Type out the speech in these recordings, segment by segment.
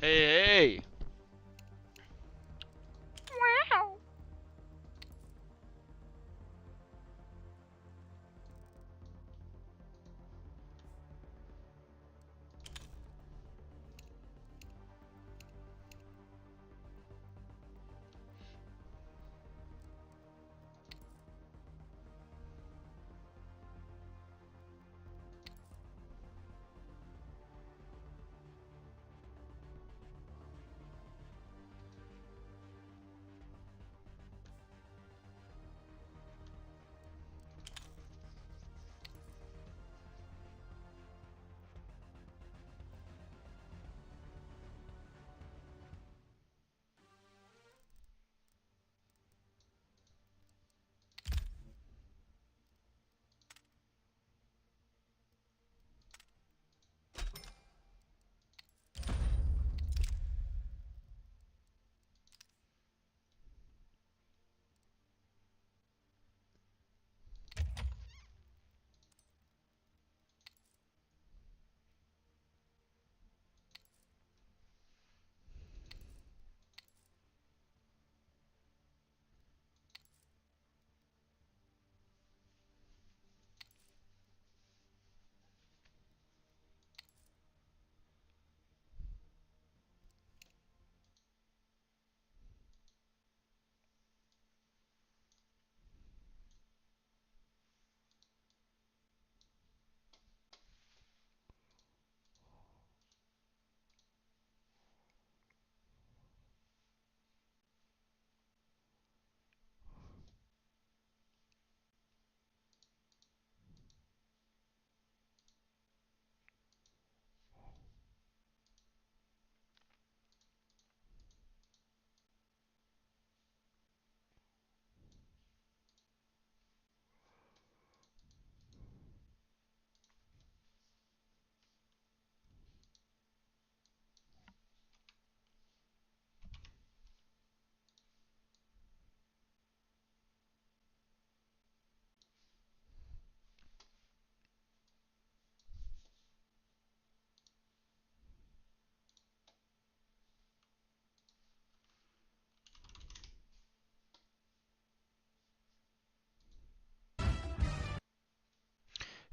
Hey, hey! Wow.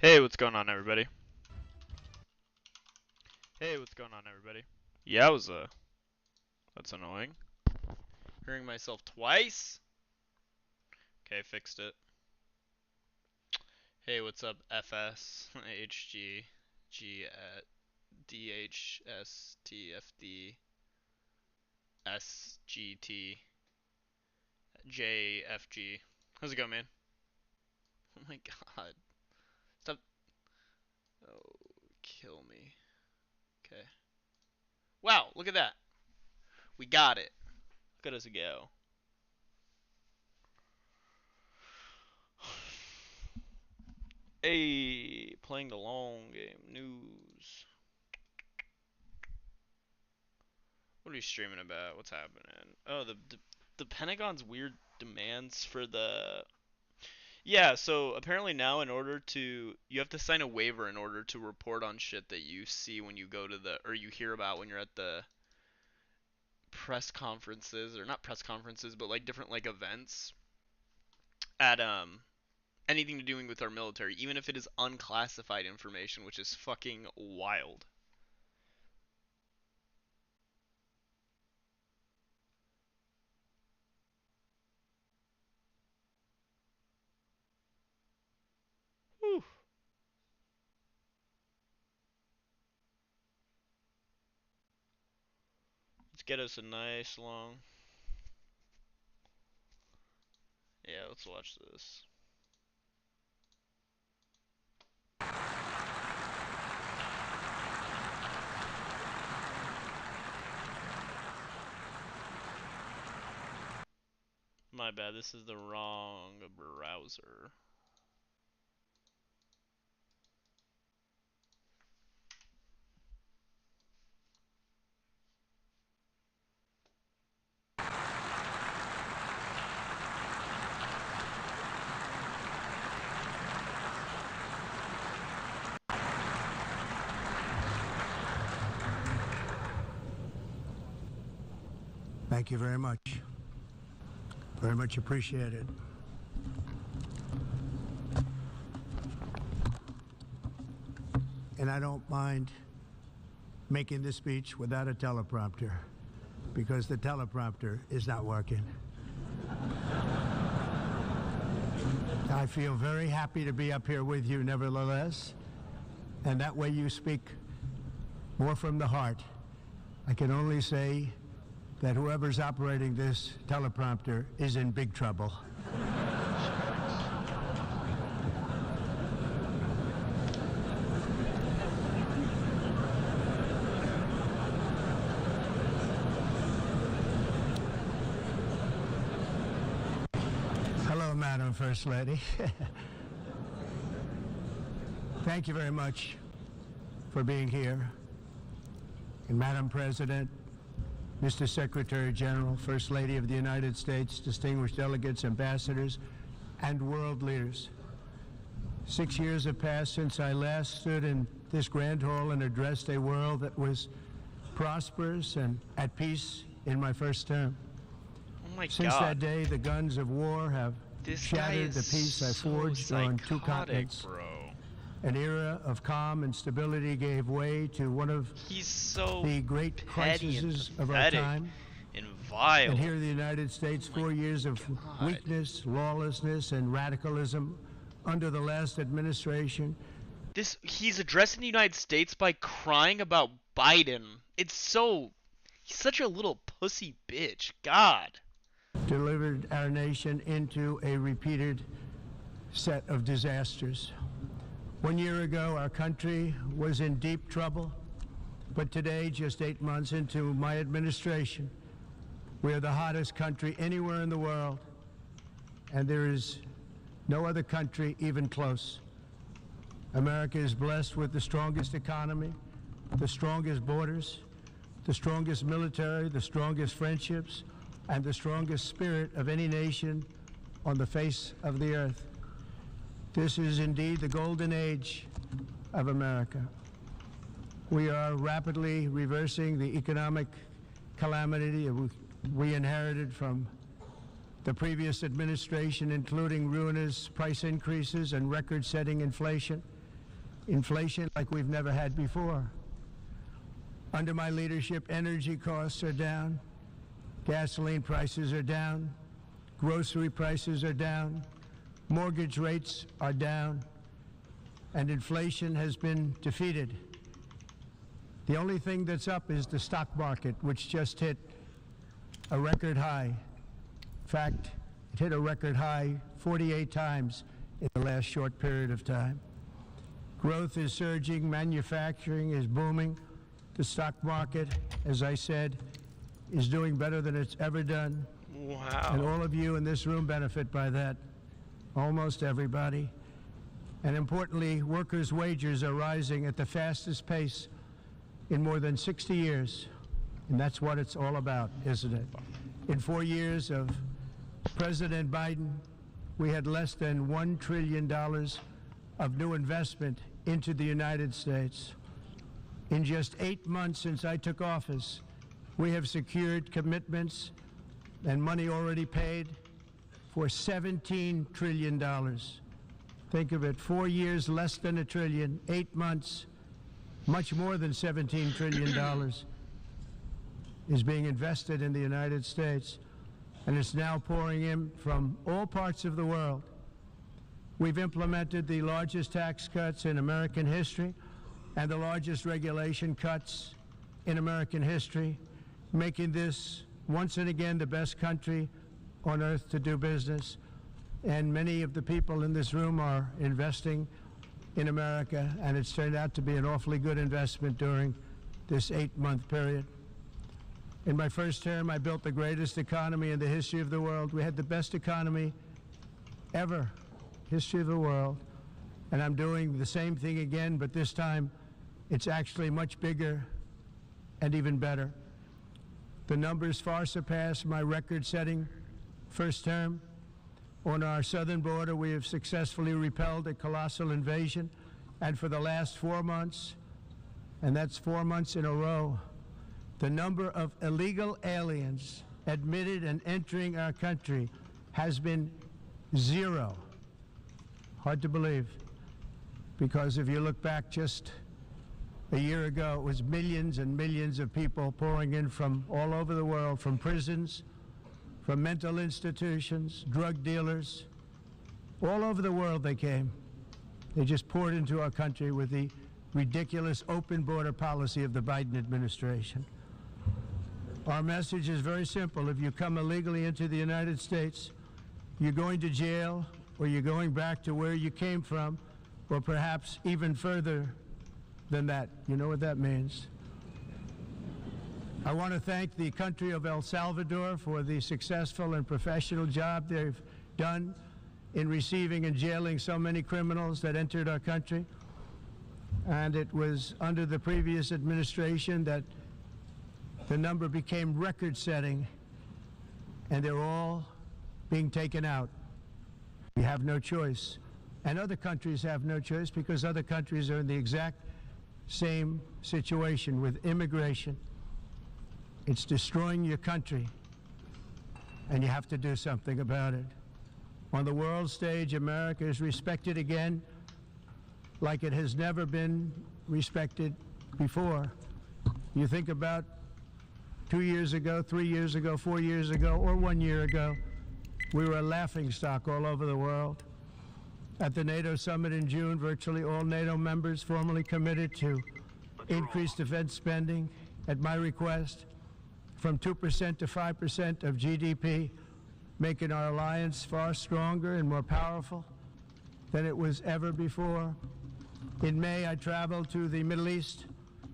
Hey, what's going on, everybody? Hey, what's going on, everybody? Yeah, that's annoying. Hearing myself twice? Okay, fixed it. Hey, what's up, FS, HG, G at DHS, TFD, SGT, JFG. How's it going, man? Oh my god. Stop. Oh, kill me. Okay. Wow, look at that. We got it. Look at us go. Hey, playing the long game. News. What are you streaming about? What's happening? Oh, the Pentagon's weird demands for the. Yeah, so apparently now in order to you have to sign a waiver in order to report on shit that you see when you go to the or you hear about when you're at the press conferences or not press conferences but like different like events at anything to doing with our military, even if it is unclassified information, which is fucking wild. Whew. Let's get us a nice long. Yeah, let's watch this. My bad, this is the wrong browser. Thank you very much. Very much appreciated. And I don't mind making this speech without a teleprompter, because the teleprompter is not working. I feel very happy to be up here with you nevertheless, and that way you speak more from the heart. I can only say that whoever's operating this teleprompter is in big trouble. Hello, Madam First Lady. Thank you very much for being here. And Madam President, Mr. Secretary General, First Lady of the United States, distinguished delegates, ambassadors, and world leaders. 6 years have passed since I last stood in this grand hall and addressed a world that was prosperous and at peace in my first term. Oh my Since God. that day, the guns of war have shattered the peace I forged on 2 continents. Bro. An era of calm and stability gave way to one of He's so the great crises of our pathetic time. and vile. And here in the United States, 4 years of weakness, lawlessness, and radicalism under the last administration. He's addressing the United States by crying about Biden. He's such a little pussy bitch. God. Delivered our nation into a repeated set of disasters. 1 year ago, our country was in deep trouble, but today, just 8 months into my administration, we are the hottest country anywhere in the world, and there is no other country even close. America is blessed with the strongest economy, the strongest borders, the strongest military, the strongest friendships, and the strongest spirit of any nation on the face of the earth. This is indeed the golden age of America. We are rapidly reversing the economic calamity we inherited from the previous administration, including ruinous price increases and record-setting inflation. Inflation like we've never had before. Under my leadership, energy costs are down, gasoline prices are down, grocery prices are down, mortgage rates are down, and inflation has been defeated. The only thing that's up is the stock market, which just hit a record high. In fact, it hit a record high 48 times in the last short period of time. Growth is surging, manufacturing is booming. The stock market, as I said, is doing better than it's ever done. Wow. And all of you in this room benefit by that. Almost everybody. And importantly, workers' wages are rising at the fastest pace in more than 60 years. And that's what it's all about, isn't it? In 4 years of President Biden, we had less than $1 trillion of new investment into the United States. In just 8 months since I took office, we have secured commitments and money already paid for $17 trillion. Think of it, 4 years, less than $1 trillion, 8 months, much more than $17 trillion is being invested in the United States, and it's now pouring in from all parts of the world. We've implemented the largest tax cuts in American history and the largest regulation cuts in American history, making this once and again the best country on earth to do business. And many of the people in this room are investing in America, and it's turned out to be an awfully good investment during this 8-month period. In my first term, I built the greatest economy in the history of the world. We had the best economy ever, history of the world. And I'm doing the same thing again, but this time it's actually much bigger and even better. The numbers far surpass my record-setting first term. On our southern border, we have successfully repelled a colossal invasion, and for the last 4 months, and that's 4 months in a row, the number of illegal aliens admitted and entering our country has been zero. Hard to believe, because if you look back just a year ago, it was millions and millions of people pouring in from all over the world, from prisons, from mental institutions, drug dealers. All over the world they came. They just poured into our country with the ridiculous open border policy of the Biden administration. Our message is very simple. If you come illegally into the United States, you're going to jail, or you're going back to where you came from, or perhaps even further than that. You know what that means. I want to thank the country of El Salvador for the successful and professional job they've done in receiving and jailing so many criminals that entered our country. And it was under the previous administration that the number became record-setting, and they're all being taken out. We have no choice. And other countries have no choice, because other countries are in the exact same situation with immigration. It's destroying your country, and you have to do something about it. On the world stage, America is respected again like it has never been respected before. You think about 2 years ago, 3 years ago, 4 years ago, or 1 year ago, we were a laughingstock all over the world. At the NATO summit in June, virtually all NATO members formally committed to increase defense spending at my request from 2% to 5% of GDP, making our alliance far stronger and more powerful than it was ever before. In May, I traveled to the Middle East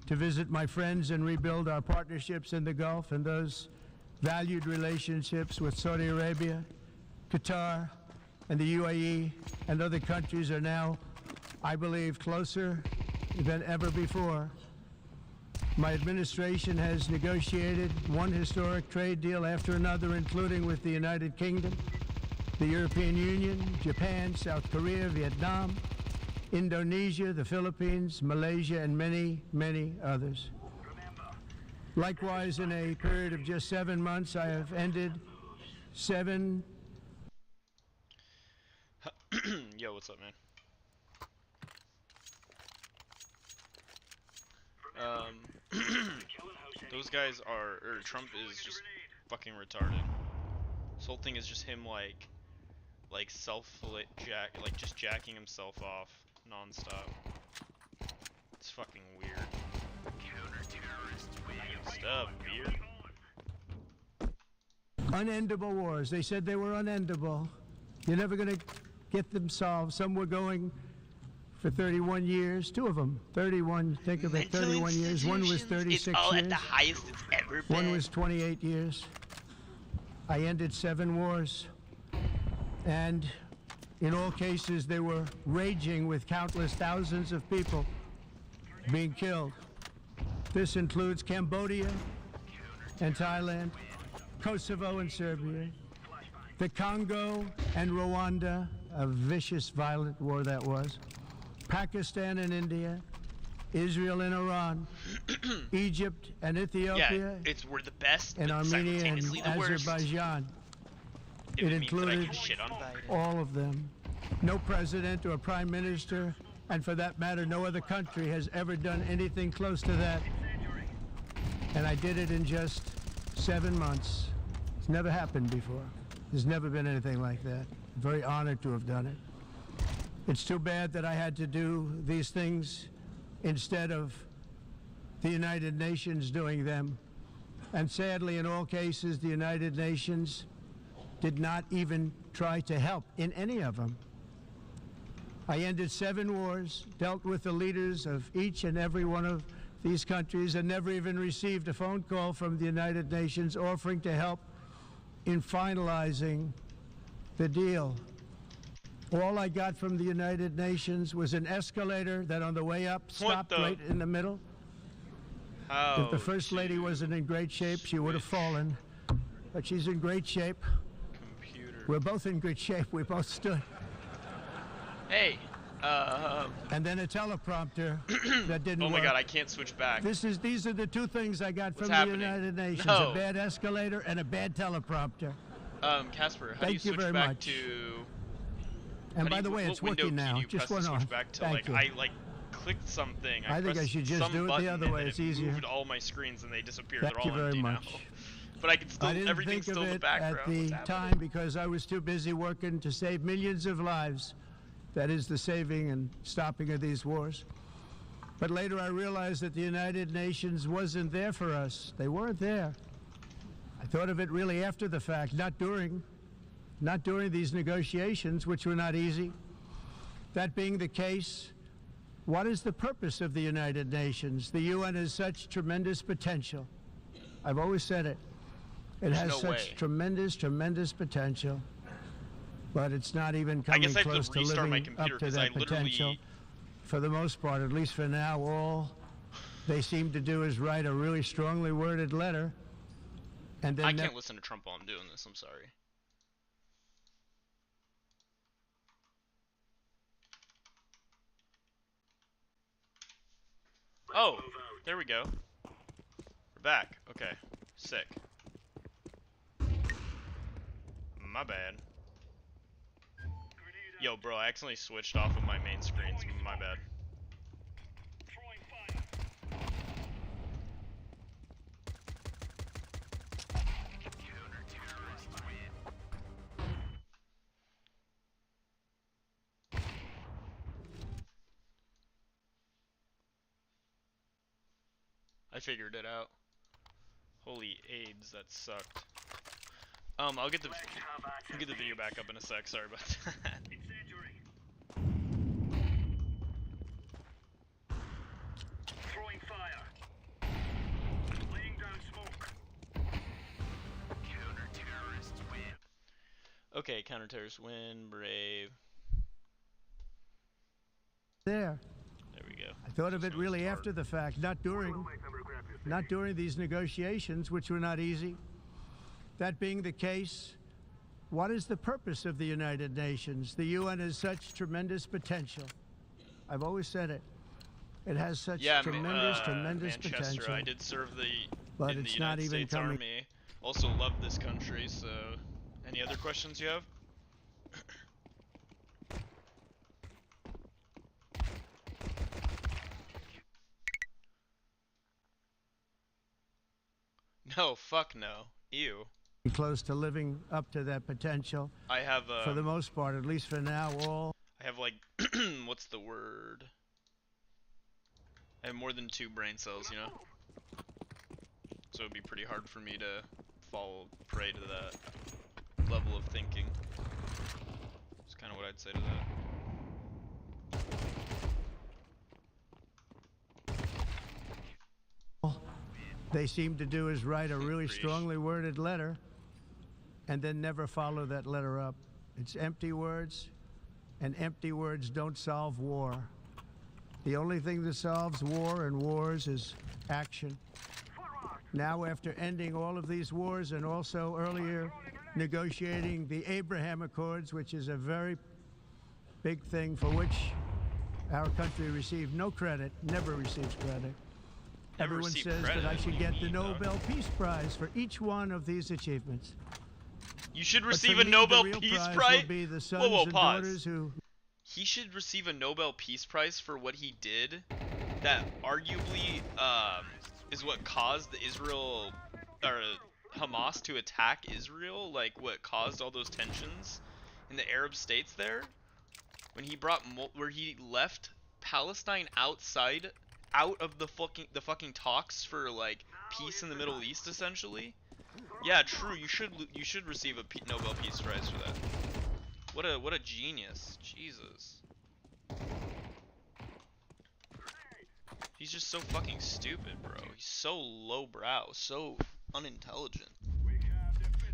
to visit my friends and rebuild our partnerships in the Gulf, and those valued relationships with Saudi Arabia, Qatar, and the UAE and other countries are now, I believe, closer than ever before. My administration has negotiated one historic trade deal after another, including with the United Kingdom, the European Union, Japan, South Korea, Vietnam, Indonesia, the Philippines, Malaysia, and many, many others. Likewise, in a period of just 7 months, I have ended 7... Yo, what's up, man? Those guys are, or Trump is just fucking retarded. This whole thing is just him like just jacking himself off nonstop. It's fucking weird. Stuff, weird. Unendable wars. They said they were unendable. You're never going to get them solved. Some were going for 31 years. 2 of them. 31. Think of it. 31 years. One was 36 it's all years. at the highest it's ever been. One was 28 years. I ended 7 wars. And in all cases, they were raging with countless thousands of people being killed. This includes Cambodia and Thailand, Kosovo and Serbia, the Congo and Rwanda, a vicious, violent war that was, Pakistan and India, Israel and Iran, Egypt and Ethiopia, yeah, we're the best, and but Armenia and simultaneously the worst. Azerbaijan. If It means that I included can shit on Biden. all of them. No president or prime minister, and for that matter, no other country has ever done anything close to that. And I did it in just 7 months. It's never happened before. There's never been anything like that. I'm very honored to have done it. It's too bad that I had to do these things instead of the United Nations doing them. And sadly, in all cases, the United Nations did not even try to help in any of them. I ended 7 wars, dealt with the leaders of each and every one of these countries, and never even received a phone call from the United Nations offering to help in finalizing the deal. All I got from the United Nations was an escalator that on the way up stopped right in the middle. If the First Lady wasn't in great shape, she would have fallen. But she's in great shape. Computer. We're both in good shape. We both stood. Hey, and then a teleprompter that Oh didn't my work. god, I can't switch back. These are the two things I got What's from happening? the United Nations: No. a bad escalator and a bad teleprompter. Casper, how do you Thank you switch very back much. to? And by the way, What it's window working key now. do you Just press to one switch on. back to? Thank you. I clicked something. I think I pressed should just some do it the button other way. and It's it easier. moved all my screens and they disappeared. Thank They're you all very empty much. now. But I can still. I didn't Everything's think still of in the it background. at the time because I was too busy working to save millions of lives. That is the saving and stopping of these wars. But later I realized that the United Nations wasn't there for us. They weren't there. I thought of it really after the fact, not during these negotiations, which were not easy. That being the case, what is the purpose of the United Nations? The UN has such tremendous potential. I've always said it. It There's has no such way. tremendous potential, but it's not even I coming guess I have close to to restart my living computer up to because I that potential. literally. For the most part, at least for now, all they seem to do is write a really strongly worded letter, and then I can't listen to Trump while I'm doing this. I'm sorry. Oh, there we go. We're back. Okay. Sick. My bad. Yo, bro, I accidentally switched off of my main screens. My bad. I figured it out. Holy AIDS, that sucked. I'll get the video back up in a sec. Sorry about that. Throwing fire. Laying down smoke. Counter-terrorists win. Okay, counter-terrorist win, brave. there. There we go. I thought of it really after the fact, not during these negotiations, which were not easy. That being the case, what is the purpose of the United Nations? The UN has such tremendous potential. I've always said it. It has such tremendous Manchester, potential. I did serve But in the it's not United even States coming. Army. Also love this country, so any other questions you have? No, fuck no. Ew. Close to living up to that potential. I have For the most part, at least for now, all. I have like what's the word? I have more than 2 brain cells, you know? So it'd be pretty hard for me to fall prey to that level of thinking. That's kind of what I'd say to that. They seem to do is write a really Preach. strongly worded letter and then never follow that letter up. It's empty words, and empty words don't solve war. The only thing that solves war and wars is action. Now, after ending all of these wars and also earlier negotiating the Abraham Accords, which is a very big thing for which our country received no credit, never receives credit. Never Everyone received says credit? that I What should do you get the mean, dog? Nobel Peace Prize for each one of these achievements. You should But receive for a me, Nobel the real Peace prize Prize. will be the sons Whoa, and pause. daughters who. He should receive a Nobel Peace Prize for what he did that arguably is what caused the Israel or Hamas to attack Israel, like what caused all those tensions in the Arab states there when he brought where he left Palestine out of the fucking talks for like peace in the Middle East essentially. Yeah, true. You should receive a Nobel Peace Prize for that. What a genius. Jesus. He's just so fucking stupid, bro. He's so lowbrow, so unintelligent.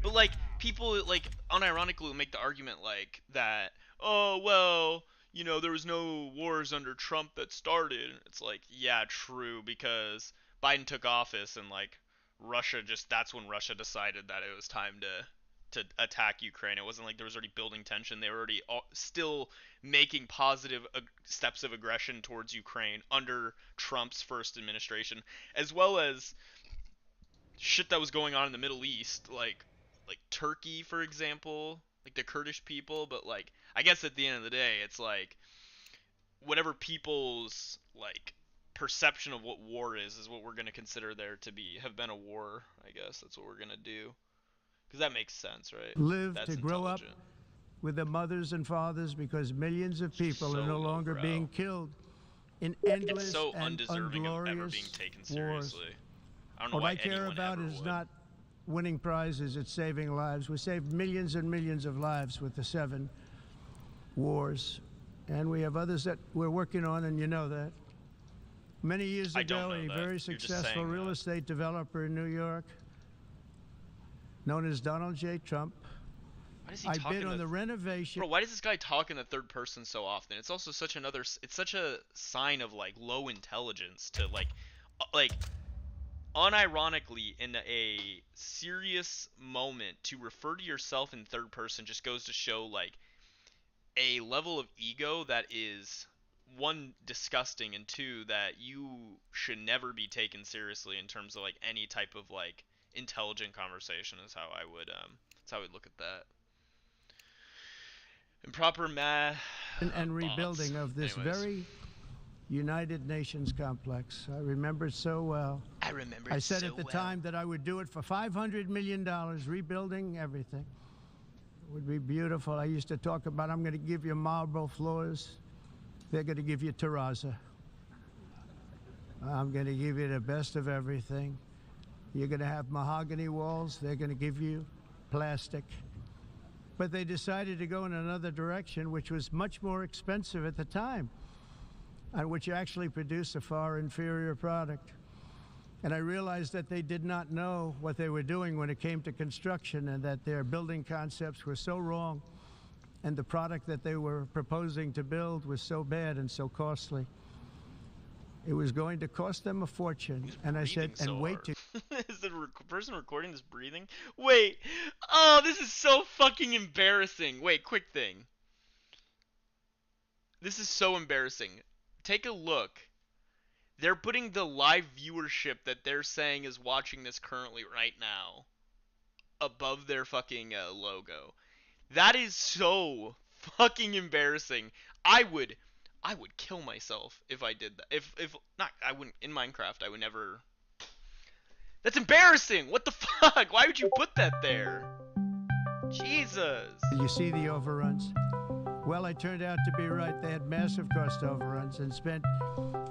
But like people like unironically will make the argument like that, oh well, you know, there was no wars under Trump that started. It's like, yeah, true, because Biden took office and like that's when Russia decided that it was time to to attack Ukraine. It wasn't like there was already building tension. They were already still making positive steps of aggression towards Ukraine under Trump's first administration, as well as shit that was going on in the Middle East, like Turkey, for example, like the Kurdish people. But like, I guess at the end of the day, it's like whatever people's like perception of what war is what we're gonna consider there to be have been a war. I guess that's what we're gonna do, because that makes sense, right? Live That's to grow up intelligent. with the mothers and fathers because millions of people are So no longer lowbrow. being killed in It's endless so and undeserving of ever being unglorious taken wars. seriously. I don't know What why I care anyone about ever is would. not winning prizes, it's saving lives. We saved millions and millions of lives with the 7 wars. And we have others that we're working on, and you know that. Many years I don't ago, know a that. very You're just successful saying real that. estate developer in New York, known as Donald J. Trump, Why does he I talk bid in on the the renovation. Bro, why does this guy talk in the third person so often? It's also such another. It's such a sign of like low intelligence to like unironically in a serious moment to refer to yourself in third person just goes to show like a level of ego that is, one, disgusting, and two, that you should never be taken seriously in terms of like any type of like intelligent conversation is how I would that's how I would look at that. Improper And bots. rebuilding of this Anyways, very United Nations complex. I remember it so well. I remember I it said so at the well. time that I would do it for $500 million, rebuilding everything. It would be beautiful. I used to talk about, I'm going to give you marble floors. They're going to give you terrazzo. I'm going to give you the best of everything. You're going to have mahogany walls. They're going to give you plastic. But they decided to go in another direction, which was much more expensive at the time, and which actually produced a far inferior product. And I realized that they did not know what they were doing when it came to construction, and that their building concepts were so wrong, and the product that they were proposing to build was so bad and so costly. It was going to cost them a fortune. He's And I said, breathing so and wait hard. till Is the person recording this breathing? Wait. Oh, this is so fucking embarrassing. Wait, quick thing. This is so embarrassing. Take a look. They're putting the live viewership that they're saying is watching this currently right now above their fucking logo. That is so fucking embarrassing. I would I would kill myself if I did that. If not, I wouldn't in Minecraft. I would never. That's embarrassing. What the fuck? Why would you put that there? Jesus. you see the overruns. Well, I turned out to be right. They had massive cost overruns and spent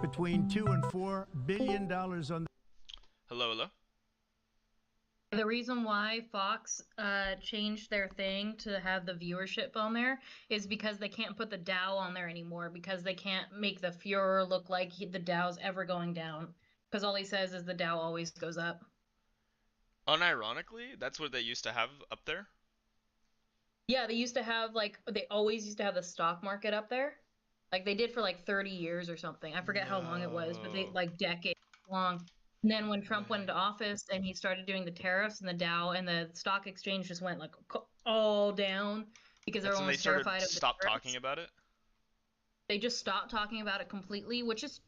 between $2 and $4 billion on. Hello, hello. The reason why Fox changed their thing to have the viewership on there is because they can't put the Dow on there anymore, because they can't make the Fuhrer look like the Dow's ever going down. Because all he says is the Dow always goes up. Unironically, that's what they used to have up there. Yeah, they used to have they always used to have the stock market up there. Like they did for like 30 years or something. I forget how long it was, but they No. decades long. And then when Trump went into office and he started doing the tariffs, and the Dow and the stock exchange just went like all down because That's everyone when they was started terrified of the stop tariffs. talking about it. They just stopped talking about it completely, which is,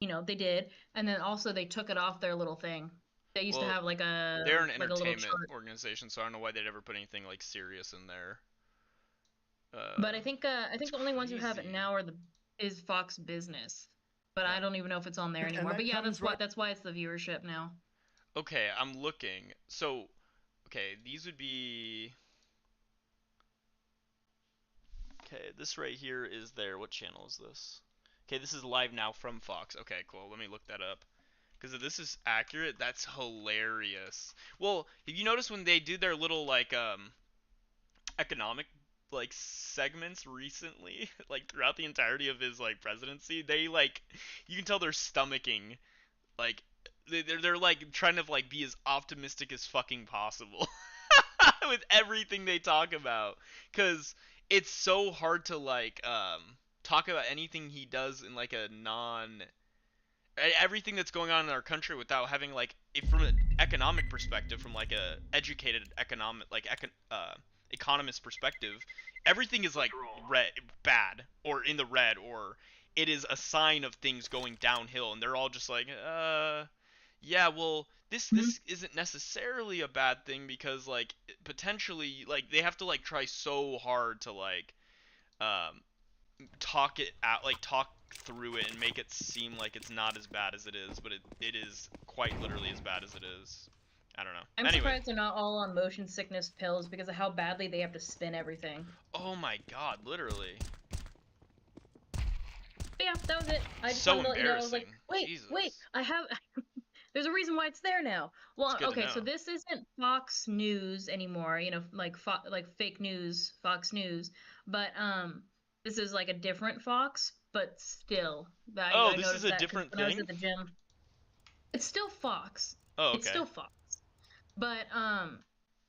they did. And then also they took it off their little thing. They used to Well, have like they're an a little entertainment chart. organization, so I don't know why they'd ever put anything like serious in there. But I think It's the only ones who have it crazy. now is Fox Business. But I don't even know if it's on there And anymore. that But yeah, comes right. that's why it's the viewership now. Okay, I'm looking. So, okay, these would be. Okay, this right here is their. What channel is this? Okay, this is live now from Fox. Okay, cool. Let me look that up. Because if this is accurate, that's hilarious. Well, have you noticed when they do their little like economic like segments recently, like throughout the entirety of his like presidency, they like you can tell they're stomaching like they're like trying to like be as optimistic as fucking possible with everything they talk about, because it's so hard to like talk about anything he does in like a non everything that's going on in our country without having like if from economic perspective, from like a educated economic economist perspective, everything is like red, bad, or in the red, or it is a sign of things going downhill, and they're all just like, yeah, well, this isn't necessarily a bad thing because like potentially like they have to like try so hard to like um talk it out, like talk through it and make it seem like it's not as bad as it is, but it is quite literally as bad as it is. I don't know. I'm Anyway, surprised they're not all on motion sickness pills because of how badly they have to spin everything. oh my god, literally. But yeah, that was it. I just So wanted to let you know. I was like, embarrassing. Jesus. wait, I have. There's a reason why it's there now. Well, It's good to okay, so know. this isn't Fox News anymore. You know, like like fake news, Fox News. But this is like a different Fox, but still. Oh, I this is noticed a that 'cause different when I was thing? at the gym. It's still Fox. Oh, It's okay. still Fox. But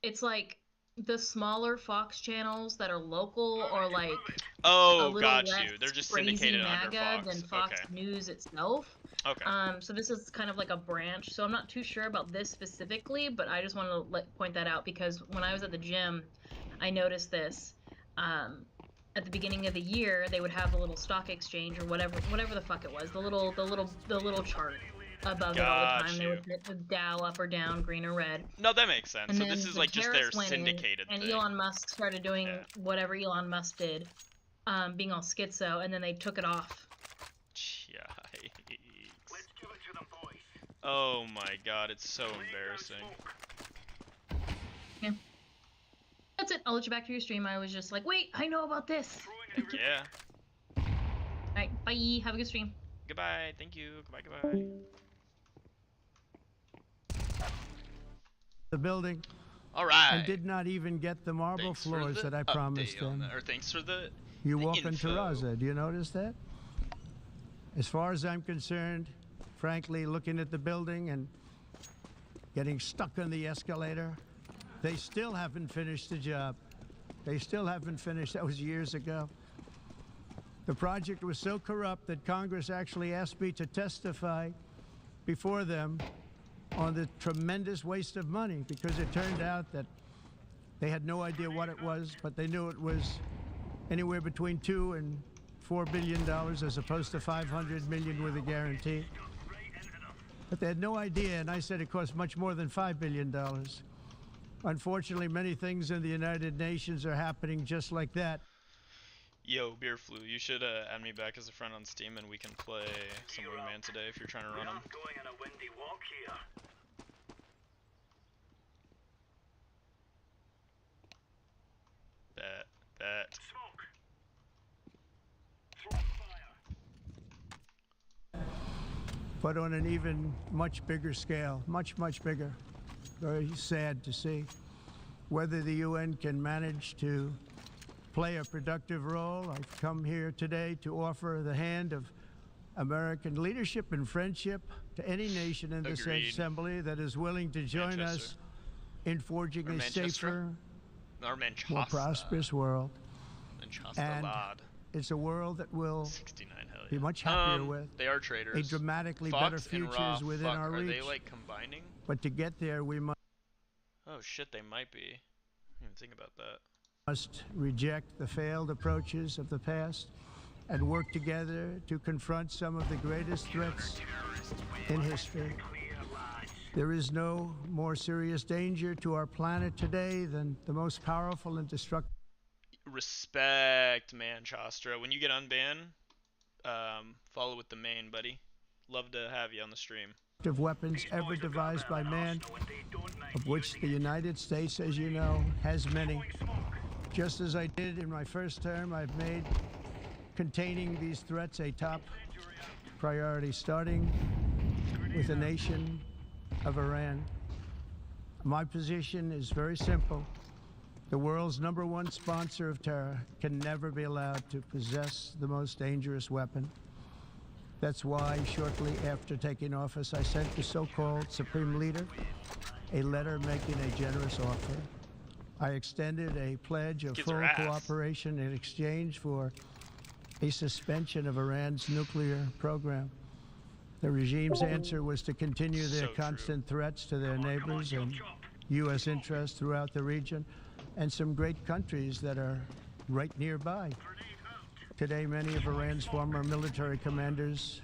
it's like the smaller Fox channels that are local or like a Oh, little got less you. They're just crazy syndicated under MAGA than Fox. Fox Okay. News itself. Okay. So this is kind of like a branch. So I'm not too sure about this specifically, but I just want to point that out because when I was at the gym, I noticed this. At the beginning of the year, they would have a little stock exchange or whatever the fuck it was, the little chart above it all the time. They would hit the Dow up or down, green or red. No, that makes sense. And So then this is the like just their tariffs went in, syndicated and thing. Elon Musk started doing Yeah. whatever Elon Musk did, being all schizo, and then they took it off. Yikes. Let's give it to them, boys. Oh my god, it's so Laying down embarrassing. smoke. Yeah. That's it. I'll let you back to your stream. I was just like, wait, I know about this. Throwing a Yeah. Alright, bye. Have a good stream. Goodbye. Thank you. Goodbye. The building All right. and did not even get the marble Thanks for floors the that I promised update on them. that. Or thanks for the You the walk in info. Terraza. Do you notice that? As far as I'm concerned, frankly, looking at the building and getting stuck on the escalator, they still haven't finished the job. They still haven't finished. That was years ago. The project was so corrupt that Congress actually asked me to testify before them on the tremendous waste of money because it turned out that they had no idea what it was, but they knew it was anywhere between $2 and $4 billion as opposed to $500 million with a guarantee. But they had no idea, and I said it cost much more than $5 billion. Unfortunately, many things in the United Nations are happening just like that. Yo, Beer Flu, you should add me back as a friend on Steam and we can play some Wingman today if you're trying to run them. I'm going on a windy walk here. Bet. Smoke. Throwing fire. But on an even much bigger scale, much bigger. Very sad to see whether the UN can manage to play a productive role. I've come here today to offer the hand of American leadership and friendship to any nation in this Agreed. assembly that is willing to join us in forging Or a Manchester. safer, Or Manchester. more prosperous world. Manchester And lad. it's a world that will 69, hell yeah. be much happier with They are a traders. dramatically Fox better and future Raw, is within fuck, our are reach. they like combining? But to get there, we Oh shit, they might be. I didn't even think about that. must reject the failed approaches of the past and work together to confront some of the greatest threats in history. There is no more serious danger to our planet today than the most powerful and destructive Respect, Manchester. When you get unbanned, follow with the main, buddy. Love to have you on the stream. weapons ever devised by man, of which the United States, as you know, has many. Just as I did in my first term, I've made containing these threats a top priority, starting with the nation of Iran. My position is very simple. The world's #1 sponsor of terror can never be allowed to possess the most dangerous weapon. That's why, shortly after taking office, I sent the so-called Supreme Leader a letter making a generous offer. I extended a pledge of Kids full are ass. cooperation in exchange for a suspension of Iran's nuclear program. The regime's answer was to continue their So true. constant threats to their neighbors and U.S. interests throughout the region, and some great countries that are right nearby. Today, many of Iran's former military commanders,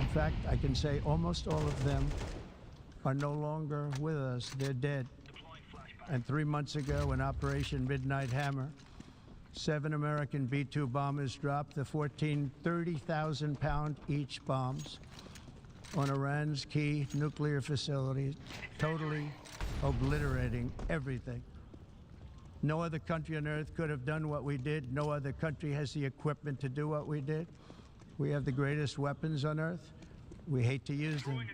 in fact, I can say almost all of them, are no longer with us. They're dead. And 3 months ago, in Operation Midnight Hammer, 7 American B-2 bombers dropped the 14 30,000-pound each bombs on Iran's key nuclear facilities, totally obliterating everything. No other country on earth could have done what we did. No other country has the equipment to do what we did. We have the greatest weapons on earth. We hate to use them.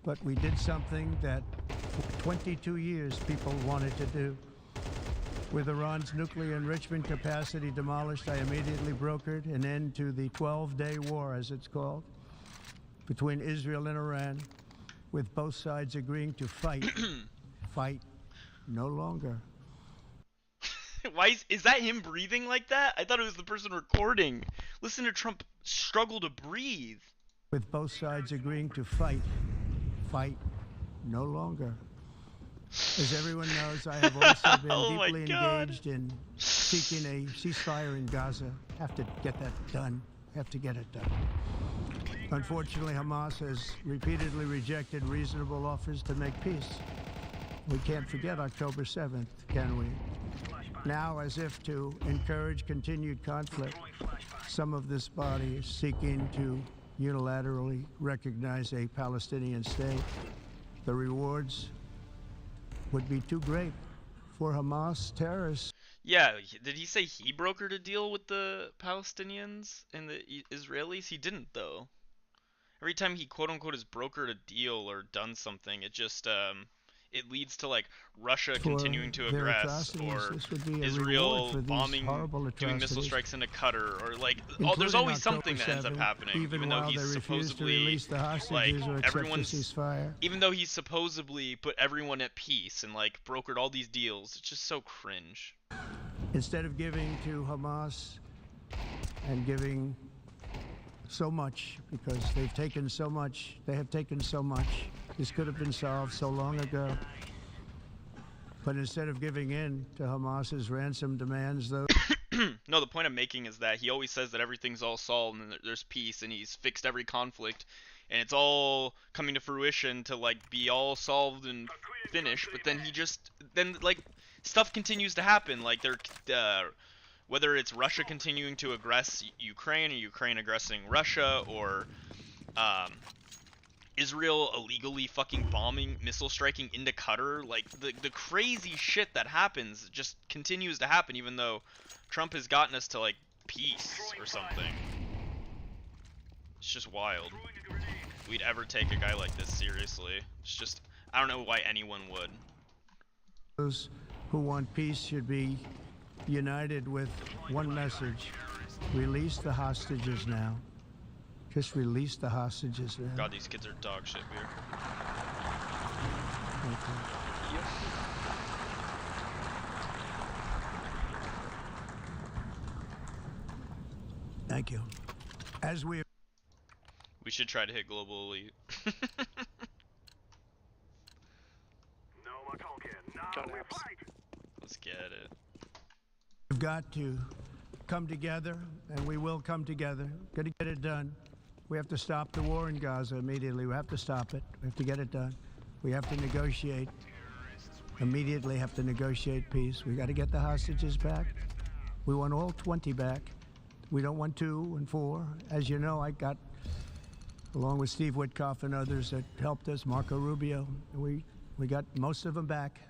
But we did something that for 22 years people wanted to do. With Iran's nuclear enrichment capacity demolished, I immediately brokered an end to the 12-day war, as it's called, between Israel and Iran, with both sides agreeing to fight, fight no longer. Why is that him breathing like that? I thought it was the person recording. Listen to Trump struggle to breathe. With both sides agreeing to fight, fight no longer. As everyone knows, I have also been Oh my deeply God. engaged in seeking a ceasefire in Gaza. Have to get that done. Have to get it done. Unfortunately, Hamas has repeatedly rejected reasonable offers to make peace. We can't forget October 7th, can we? Now, as if to encourage continued conflict, some of this body is seeking to unilaterally recognize a Palestinian state. The rewards would be too great for Hamas terrorists. Yeah, did he say he brokered a deal with the Palestinians and the Israelis? He didn't, though. Every time he quote-unquote has brokered a deal or done something, it just, it leads to, like, Russia continuing to their aggress, atrocities. or This would be a reward Israel for these bombing, horrible doing missile atrocities. strikes into Qatar, or, like, Including there's always October something that ends up 7th, happening, even though while he's they refuse to supposedly, release the hostages like, or accept the everyone's, ceasefire. even though he's supposedly put everyone at peace and, like, brokered all these deals, it's just so cringe. Instead of giving to Hamas and giving so much, because they've taken so much, they have taken so much. This could have been solved so long ago. But instead of giving in to Hamas's ransom demands, though. No, the point I'm making is that he always says that everything's all solved and that there's peace and he's fixed every conflict and it's all coming to fruition to, like, be all solved and finished, but then like, stuff continues to happen, like, whether it's Russia continuing to aggress Ukraine or Ukraine aggressing Russia, or Israel illegally fucking bombing, missile striking into Qatar, like, the crazy shit that happens just continues to happen, even though Trump has gotten us to, like, peace or something. It's just wild. We'd ever take a guy like this seriously. It's just, I don't know why anyone would. Those who want peace should be united with one message. Release the hostages now. Just release the hostages now. God, these kids are dog shit here. Okay. Thank you. As we We should try to hit global elite. No more talking. Now Got we it. fight. Let's get it. have got to come together, and we will come together. Got to get it done. We have to stop the war in Gaza immediately. We have to stop it. We have to get it done. We have to negotiate. Immediately have to negotiate peace. We got to get the hostages back. We want all 20 back. We don't want 2 and 4. As you know, I got, along with Steve Witkoff and others that helped us, Marco Rubio, we got most of them back.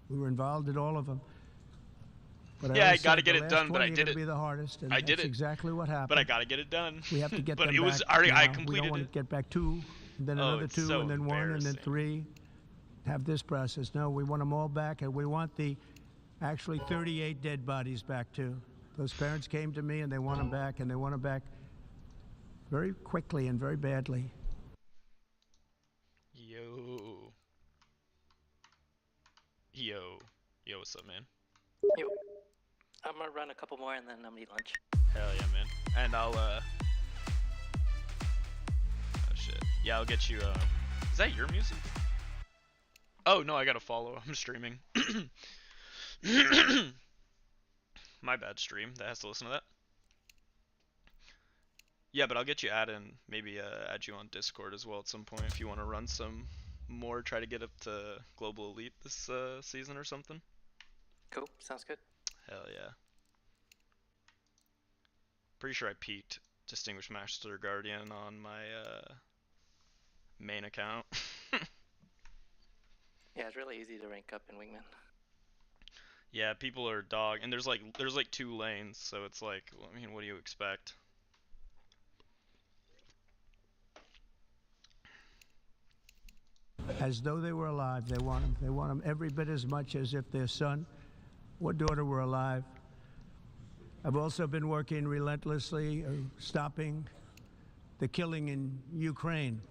We were involved in all of them. But Yeah, I always gotta said get the it last done, but 20 I are did gonna it. be the hardest, and I did that's it. exactly what happened. But I gotta get it done. We have to get but them it was back already, I now. We completed don't want it. to get back 2, and then Oh, another it's 2, so and then 1, and then embarrassing. 3. Have this process. No, we want them all back, and we want the actually 38 dead bodies back too. Those parents came to me, and they want them back, and they want them back very quickly and very badly. Yo. Yo. Yo, what's up, man? Yo, I'm gonna run a couple more and then I'm gonna eat lunch. Hell yeah, man. And I'll Yeah, I'll get you. Is that your music? Oh no, I gotta follow. I'm streaming. My bad, stream. That has to listen to that. Yeah, but I'll get you add maybe add you on Discord as well at some point if you want to run some more. Try to get up to Global Elite this season or something. Cool, sounds good. Hell yeah. Pretty sure I peaked Distinguished Master Guardian on my main account. Yeah, it's really easy to rank up in Wingman. Yeah, people are dog, and there's like 2 lanes, so it's like, I mean, what do you expect? As though they were alive, they want them. They want them every bit as much as if their son or daughter were alive. I've also been working relentlessly, stopping the killing in Ukraine.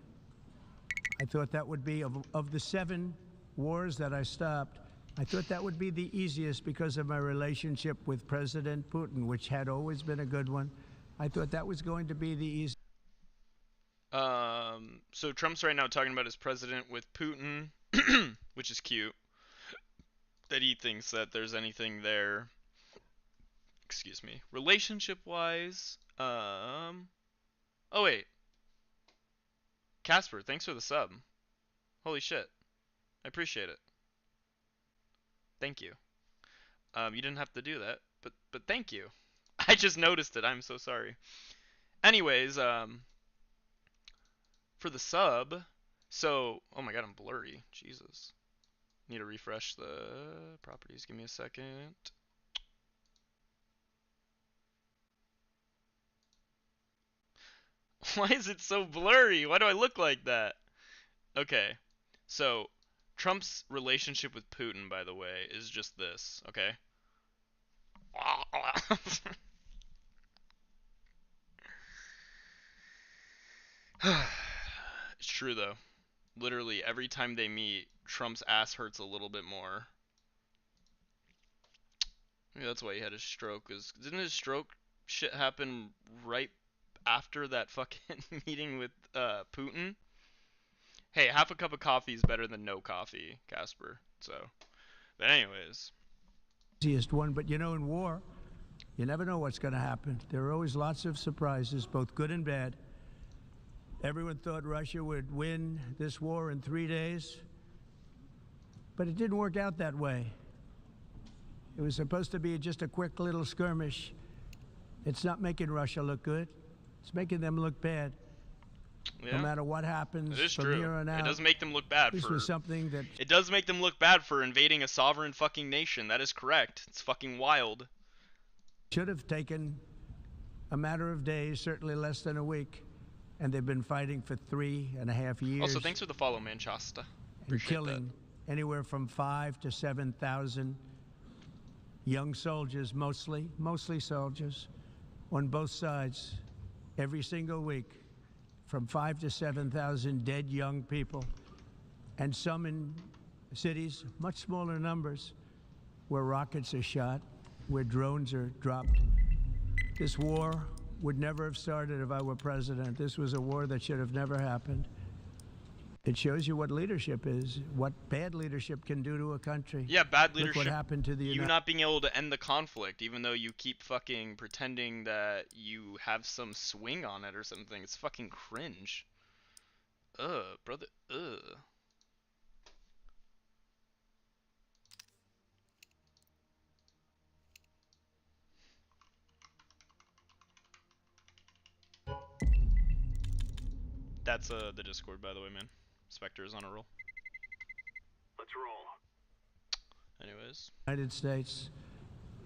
I thought that would be, of the 7 wars that I stopped, I thought that would be the easiest because of my relationship with President Putin, which had always been a good one. I thought that was going to be the easiest. So Trump's right now talking about his president with Putin, which is cute. That he thinks that there's anything there. Excuse me. Relationship-wise, oh wait. Casper, thanks for the sub. Holy shit. I appreciate it. Thank you. You didn't have to do that, but thank you. I just noticed it. I'm so sorry. Anyways, for the sub, so, oh my god, I'm blurry. Jesus. Need to refresh the properties. Give me a second. Why is it so blurry? Why do I look like that? Okay, so Trump's relationship with Putin, by the way, is just this, okay? It's true, though. Literally, every time they meet, Trump's ass hurts a little bit more. Maybe that's why he had his stroke. Didn't his stroke shit happen right after that fucking meeting with Putin? Hey, half a cup of coffee is better than no coffee, Casper. So, but anyways. Easiest one, but you know, in war, you never know what's going to happen. There are always lots of surprises, both good and bad. Everyone thought Russia would win this war in 3 days, but it didn't work out that way. It was supposed to be just a quick little skirmish. It's not making Russia look good. It's making them look bad. Yeah. No matter what happens It is from true. here on out. It does make them look bad this for was something that It does make them look bad for invading a sovereign fucking nation. That is correct. It's fucking wild. should have taken a matter of days, certainly less than a week. And they've been fighting for 3.5 years. Also, thanks for the follow, Manchester. And Appreciate killing anywhere from 5,000 to 7,000 young soldiers, mostly soldiers, on both sides, every single week, from 5,000 to 7,000 dead young people, and some in cities, much smaller numbers, where rockets are shot, where drones are dropped. This war would never have started if I were president. This was a war that should have never happened. It shows you what leadership is, what bad leadership can do to a country. Yeah, bad leadership. Look what happened to the you not being able to end the conflict, even though you keep fucking pretending that you have some swing on it or something. It's fucking cringe. Ugh, brother. Ugh. That's the Discord, by the way, man. Spectre is on a roll. Let's roll. Anyways. United States,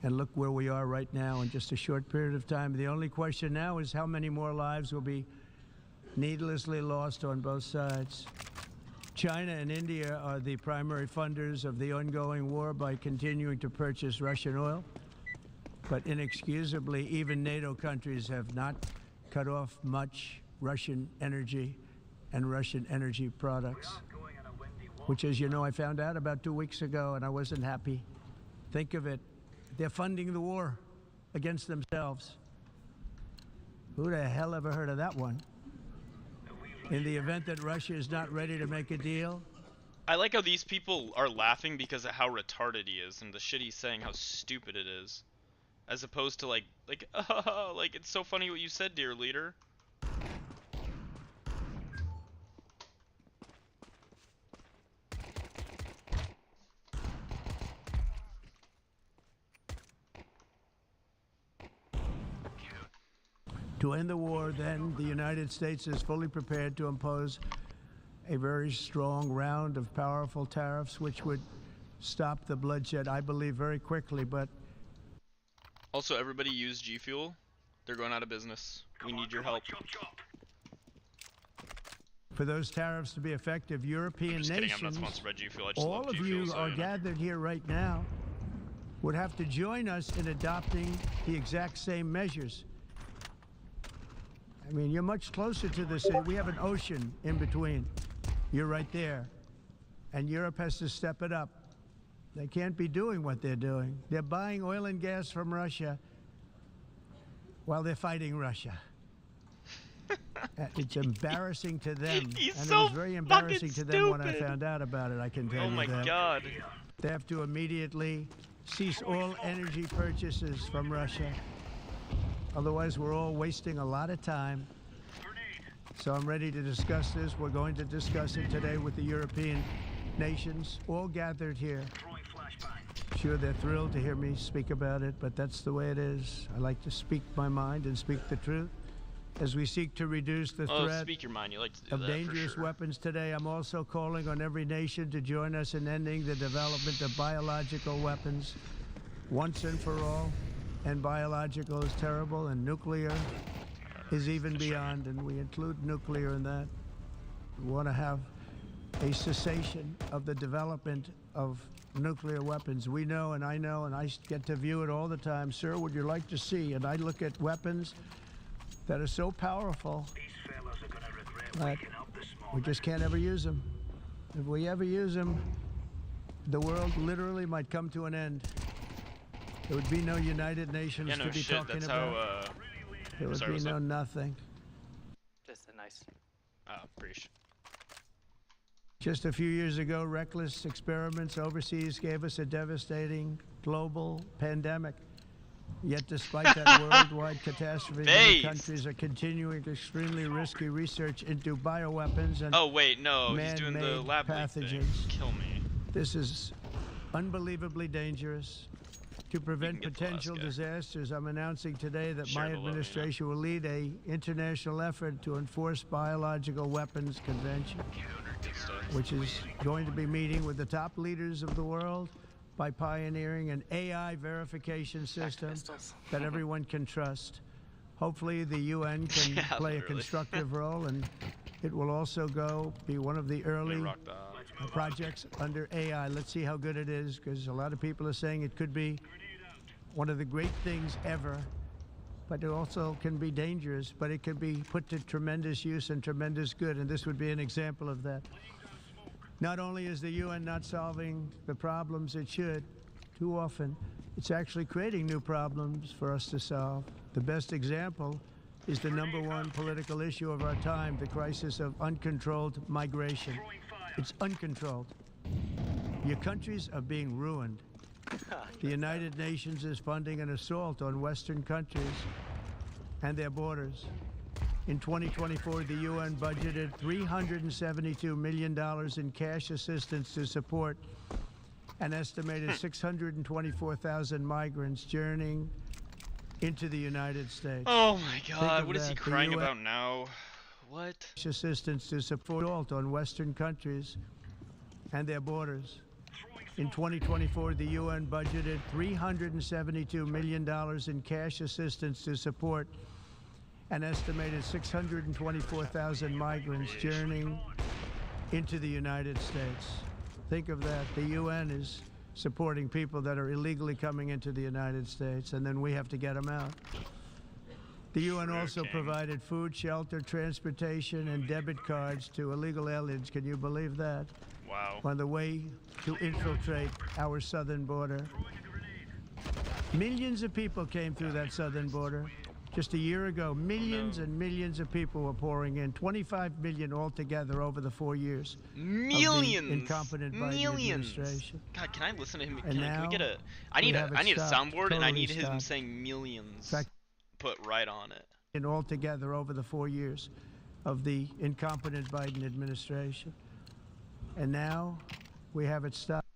and look where we are right now in just a short period of time. The only question now is how many more lives will be needlessly lost on both sides. China and India are the primary funders of the ongoing war by continuing to purchase Russian oil. But inexcusably, even NATO countries have not cut off much Russian energy and Russian energy products, which, as you know, I found out about 2 weeks ago, and I wasn't happy. Think of it. They're funding the war against themselves. Who the hell ever heard of that one? In the event that Russia is not ready to make a deal, I like how these people are laughing because of how retarded he is and the shit he's saying, how stupid it is, as opposed to like like it's so funny what you said, dear leader. to end the war, then the United States is fully prepared to impose a very strong round of powerful tariffs which would stop the bloodshed, I believe, very quickly. But also, everybody use G Fuel. They're going out of business. We need your help. for those tariffs to be effective, European I'm nations, not sponsored by G Fuel. I just all love of G Fuel, you so are you know. gathered here right now, would have to join us in adopting the exact same measures. I mean, you're much closer to this. We have an ocean in between. You're right there. And Europe has to step it up. They can't be doing what they're doing. They're buying oil and gas from Russia while they're fighting Russia. It's embarrassing to them. He's and so it was very embarrassing to fucking them when I stupid. found out about it, I can tell Oh you my that. god. They have to immediately cease all energy purchases from Russia. Otherwise, we're all wasting a lot of time. So I'm ready to discuss this. We're going to discuss it today with the European nations, all gathered here. Sure, they're thrilled to hear me speak about it, but that's the way it is. I like to speak my mind and speak the truth. As we seek to reduce the Oh, threat speak your mind. You like to do of that dangerous for sure. weapons today, I'm also calling on every nation to join us in ending the development of biological weapons once and for all. And biological is terrible, and nuclear is even beyond, and we include nuclear in that. We want to have a cessation of the development of nuclear weapons. We know, and I get to view it all the time. Sir, would you like to see? And I look at weapons that are so powerful that we just can't ever use them. If we ever use them, the world literally might come to an end. There would be no United Nations Yeah, no to be shit. talking That's about. how. There would sorry, be what's no up? nothing. Just a nice. Oh, preach. Just a few years ago, reckless experiments overseas gave us a devastating global pandemic. Yet despite that worldwide catastrophe, many Base. countries are continuing extremely risky research into bioweapons and Oh wait, no, he's doing the man-made lab leak thing. pathogens. Kill me. This is unbelievably dangerous. To prevent get the last potential guy. disasters, I'm announcing today that Share my the love, administration will lead a international effort to enforce biological weapons convention, Good stuff. which is going to be meeting with the top leaders of the world by pioneering an AI verification system pistols. that everyone can trust. Hopefully the UN can Yeah, play a literally. constructive role, and it will also be one of the I'm early gonna rock that. projects under AI. Let's see how good it is, because a lot of people are saying it could be one of the great things ever, but it also can be dangerous, but it can be put to tremendous use and tremendous good, and this would be an example of that. Not only is the UN not solving the problems it should, too often, it's actually creating new problems for us to solve. The best example is the number one political issue of our time, the crisis of uncontrolled migration. It's uncontrolled. Your countries are being ruined. The United Nations is funding an assault on Western countries and their borders. In 2024, the UN budgeted $372 million in cash assistance to support an estimated 624,000 migrants journeying into the United States. Oh my god, of what is he that, the crying UN about now? What? Assistance to support assault on Western countries and their borders. In 2024, the UN budgeted $372 million in cash assistance to support an estimated 624,000 migrants journeying into the United States. Think of that. The UN is supporting people that are illegally coming into the United States, and then we have to get them out. The UN also King. provided food, shelter, transportation, and debit cards to illegal aliens. Can you believe that? Wow. On the way to infiltrate our southern border. Millions of people came through that southern border. Just a year ago, millions no. and millions of people were pouring in, 25 million altogether over the 4 years Millions. of the incompetent Biden Millions. administration. God, can I listen to him? And Can we get now a? I we need have a. it I need a stopped, soundboard, and I totally need him stopped. saying millions. In fact, Put right on it. and altogether over the 4 years of the incompetent Biden administration. And now we have it stopped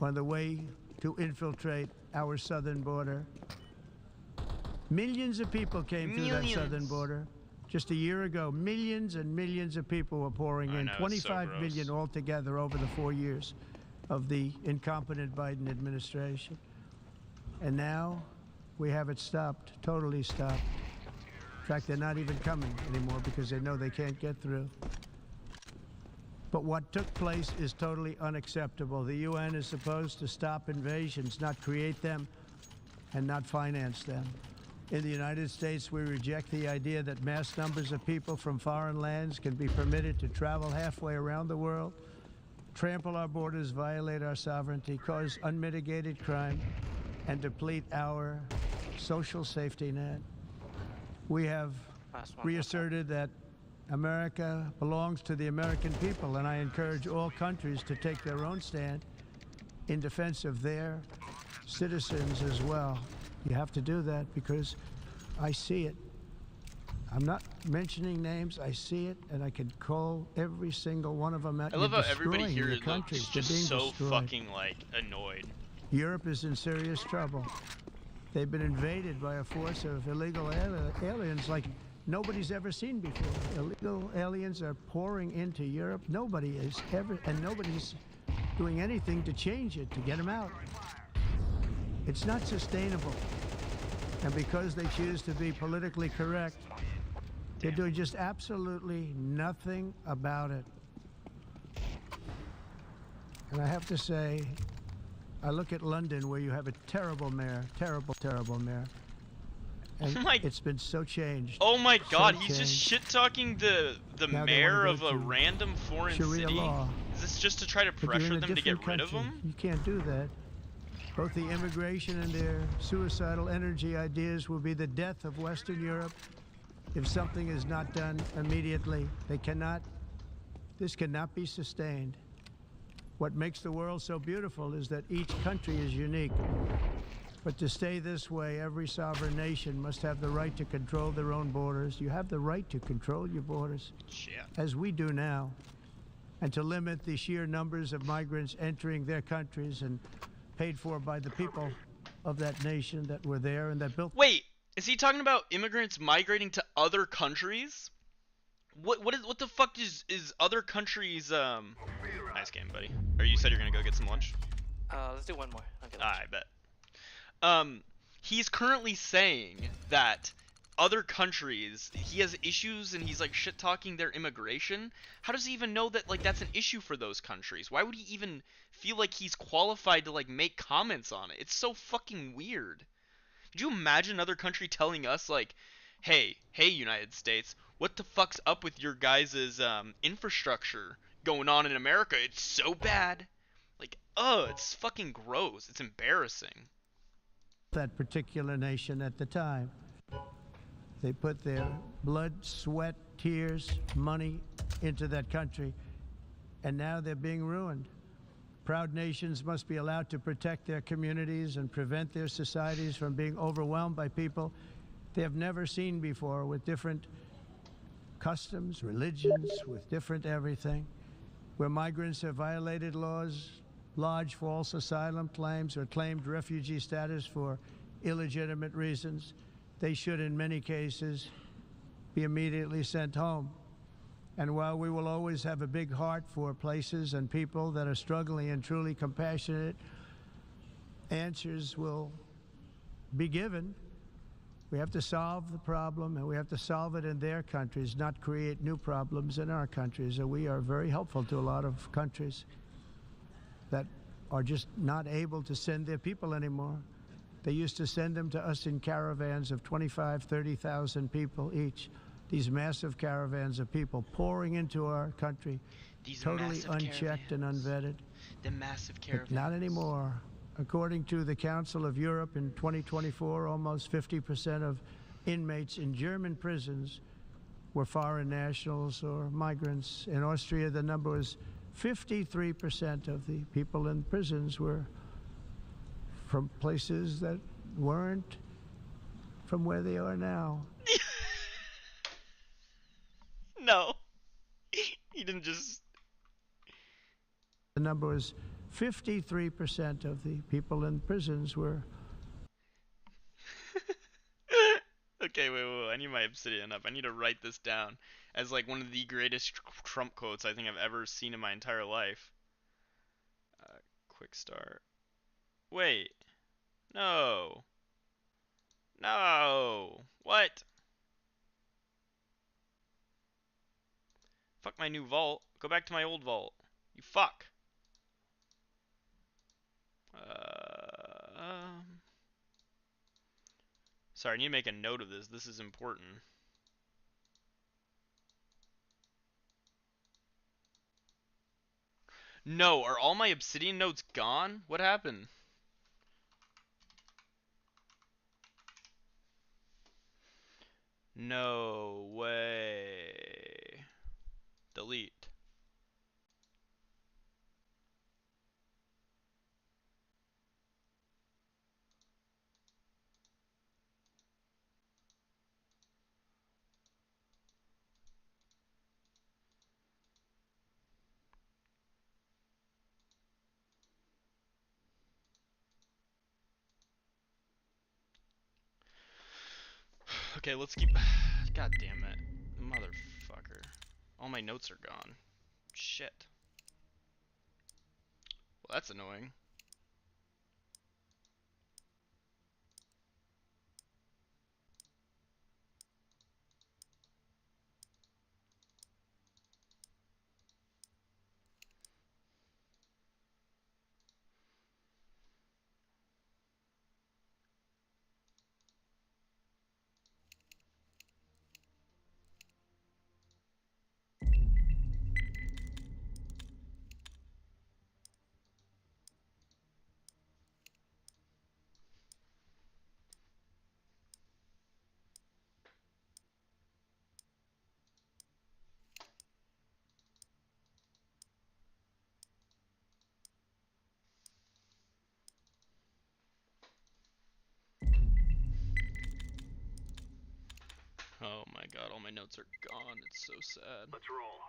on the way to infiltrate our southern border. Millions of people came through that southern border. Just a year ago, millions and millions of people were pouring in, know, 25 it's so million gross. altogether over the 4 years of the incompetent Biden administration. And now we have it stopped, totally stopped. In fact, they're not even coming anymore because they know they can't get through. But what took place is totally unacceptable. The UN is supposed to stop invasions, not create them and not finance them. In the United States, we reject the idea that mass numbers of people from foreign lands can be permitted to travel halfway around the world, trample our borders, violate our sovereignty, cause unmitigated crime, and deplete our social safety net. We have reasserted that America belongs to the American people, and I encourage all countries to take their own stand in defense of their citizens as well. You have to do that because I see it. I'm not mentioning names. I see it, and I can call every single one of them out. I love You're how everybody destroying here your is countries. They're just being so destroyed. fucking like annoyed. Europe is in serious trouble. They've been invaded by a force of illegal aliens like nobody's ever seen before. Illegal aliens are pouring into Europe. Nobody is ever, and nobody's doing anything to change it, to get them out. It's not sustainable. And because they choose to be politically correct, they're doing just absolutely nothing about it. And I have to say, I look at London where you have a terrible mayor, terrible mayor. And it's been so changed. Oh my God, so he's just changed. shit-talking the Now they mayor wanna of go a to random foreign Sharia city. law. Is this just to try to But you're pressure in a them to get different rid of country. him? You can't do that. Both the immigration and their suicidal energy ideas will be the death of Western Europe if something is not done immediately. This cannot be sustained. What makes the world so beautiful is that each country is unique. But to stay this way, every sovereign nation must have the right to control their own borders. You have the right to control your borders, Shit. as we do now, and to limit the sheer numbers of migrants entering their countries and paid for by the people of that nation that were there and that built. Wait, is he talking about immigrants migrating to other countries? What the fuck is other countries? Nice game, buddy. Or you said you're gonna go get some lunch? Let's do one more. Okay. I bet. He's currently saying that other countries, he has issues and he's like shit talking their immigration. How does he even know that like that's an issue for those countries? Why would he even feel like he's qualified to like make comments on it? It's so fucking weird. Could you imagine another country telling us like, hey United States, what the fuck's up with your guys' infrastructure going on in America? It's so bad. Like, it's fucking gross. It's embarrassing. That particular nation at the time. They put their blood, sweat, tears, money into that country, and now they're being ruined. Proud nations must be allowed to protect their communities and prevent their societies from being overwhelmed by people they have never seen before, with different customs, religions, with different everything, where migrants have violated laws, lodged false asylum claims, or claimed refugee status for illegitimate reasons. They should, in many cases, be immediately sent home. And while we will always have a big heart for places and people that are struggling and truly compassionate, answers will be given. We have to solve the problem, and we have to solve it in their countries, not create new problems in our countries. And we are very helpful to a lot of countries that are just not able to send their people anymore. They used to send them to us in caravans of 25, 30,000 people each. These massive caravans of people pouring into our country, These totally massive unchecked caravans. and unvetted. The massive But caravans. not anymore. According to the Council of Europe in 2024, almost 50% of inmates in German prisons were foreign nationals or migrants. In Austria, the number was 53% of the people in prisons were from places that weren't from where they are now. No. He didn't just. The number was 53% of the people in prisons were. Okay, wait. I need my obsidian up. I need to write this down as like one of the greatest Trump quotes I think I've ever seen in my entire life. Quick start. Wait. No. No. What? Fuck my new vault. Go back to my old vault. You fuck. Sorry, I need to make a note of this. This is important. No, are all my obsidian nodes gone? What happened? No way. Delete. Okay, let's keep. God damn it. Motherfucker. All my notes are gone. Shit. Well, that's annoying. Oh my god, all my notes are gone. It's so sad. Let's roll.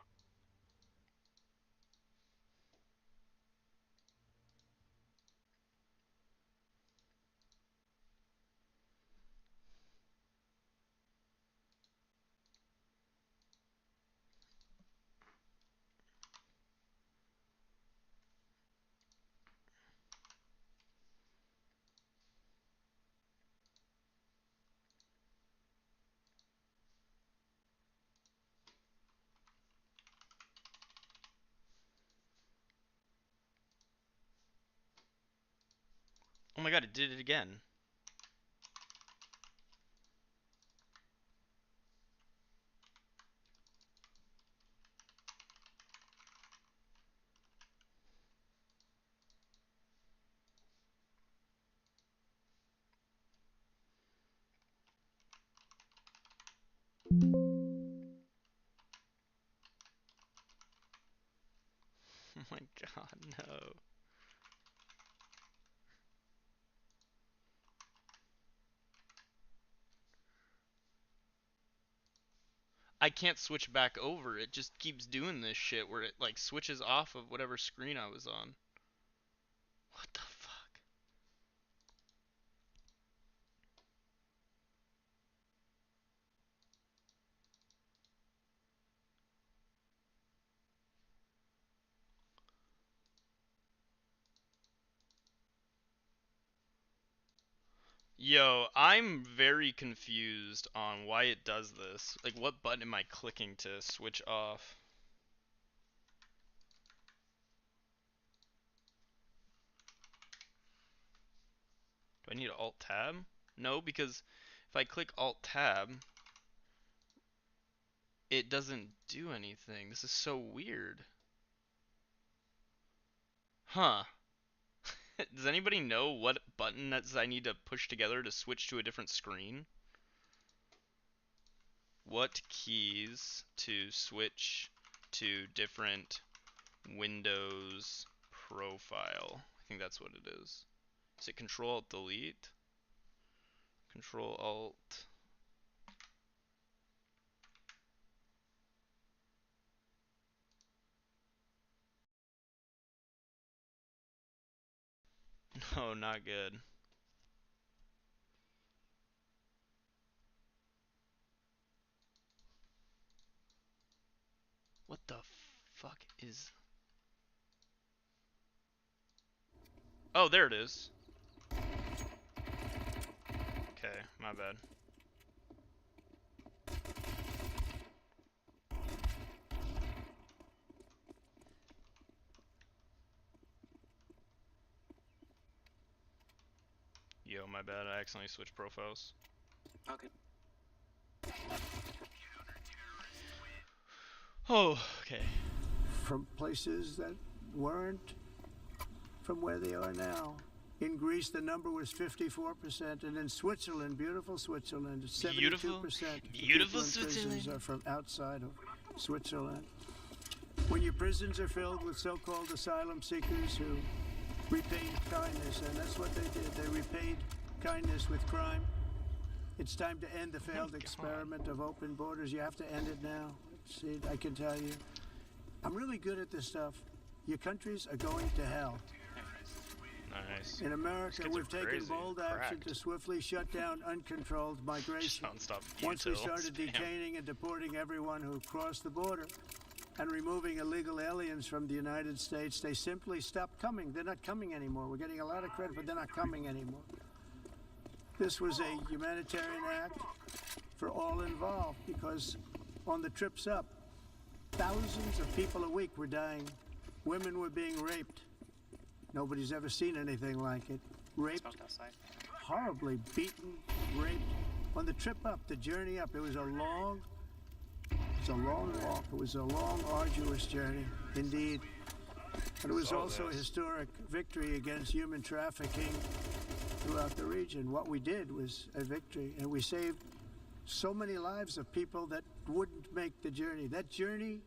Oh my god, it did it again. Oh my god, no. I can't switch back over. It just keeps doing this shit where it like switches off of whatever screen I was on. What the fuck? Yo, I'm very confused on why it does this. Like, what button am I clicking to switch off? Do I need to Alt Tab? No, because if I click Alt Tab, it doesn't do anything. This is so weird. Huh. Does anybody know what button that's I need to push together to switch to a different screen? What keys to switch to different Windows profile? I think that's what it is. Is it Control Alt Delete? Control Alt. No, not good. What the fuck is... Oh, there it is. Okay, my bad. Yo, my bad. I accidentally switched profiles. Okay. Oh, okay. From places that weren't from where they are now. In Greece, the number was 54%, and in Switzerland, beautiful Switzerland, 72% Beautiful of the Beautiful people in prisons Switzerland. are from outside of Switzerland. When your prisons are filled with so-called asylum seekers who repaid kindness, and that's what they did. They repaid kindness with crime. It's time to end the failed experiment of open borders. You have to end it now. See, I can tell you. I'm really good at this stuff. Your countries are going to hell. Nice. In America, These kids we've are taken crazy. bold action Cracked. to swiftly shut down uncontrolled migration. Non-stop Once we util started spam. detaining and deporting everyone who crossed the border and removing illegal aliens from the United States, they simply stopped coming. They're not coming anymore. We're getting a lot of credit, but they're not coming anymore. This was a humanitarian act for all involved because on the trips up, thousands of people a week were dying. Women were being raped. Nobody's ever seen anything like it. Raped, horribly beaten, raped. On the trip up, the journey up, it was a long walk. It was a long, arduous journey, indeed. But it was also a historic victory against human trafficking throughout the region. What we did was a victory, and we saved so many lives of people that wouldn't make the journey. That journey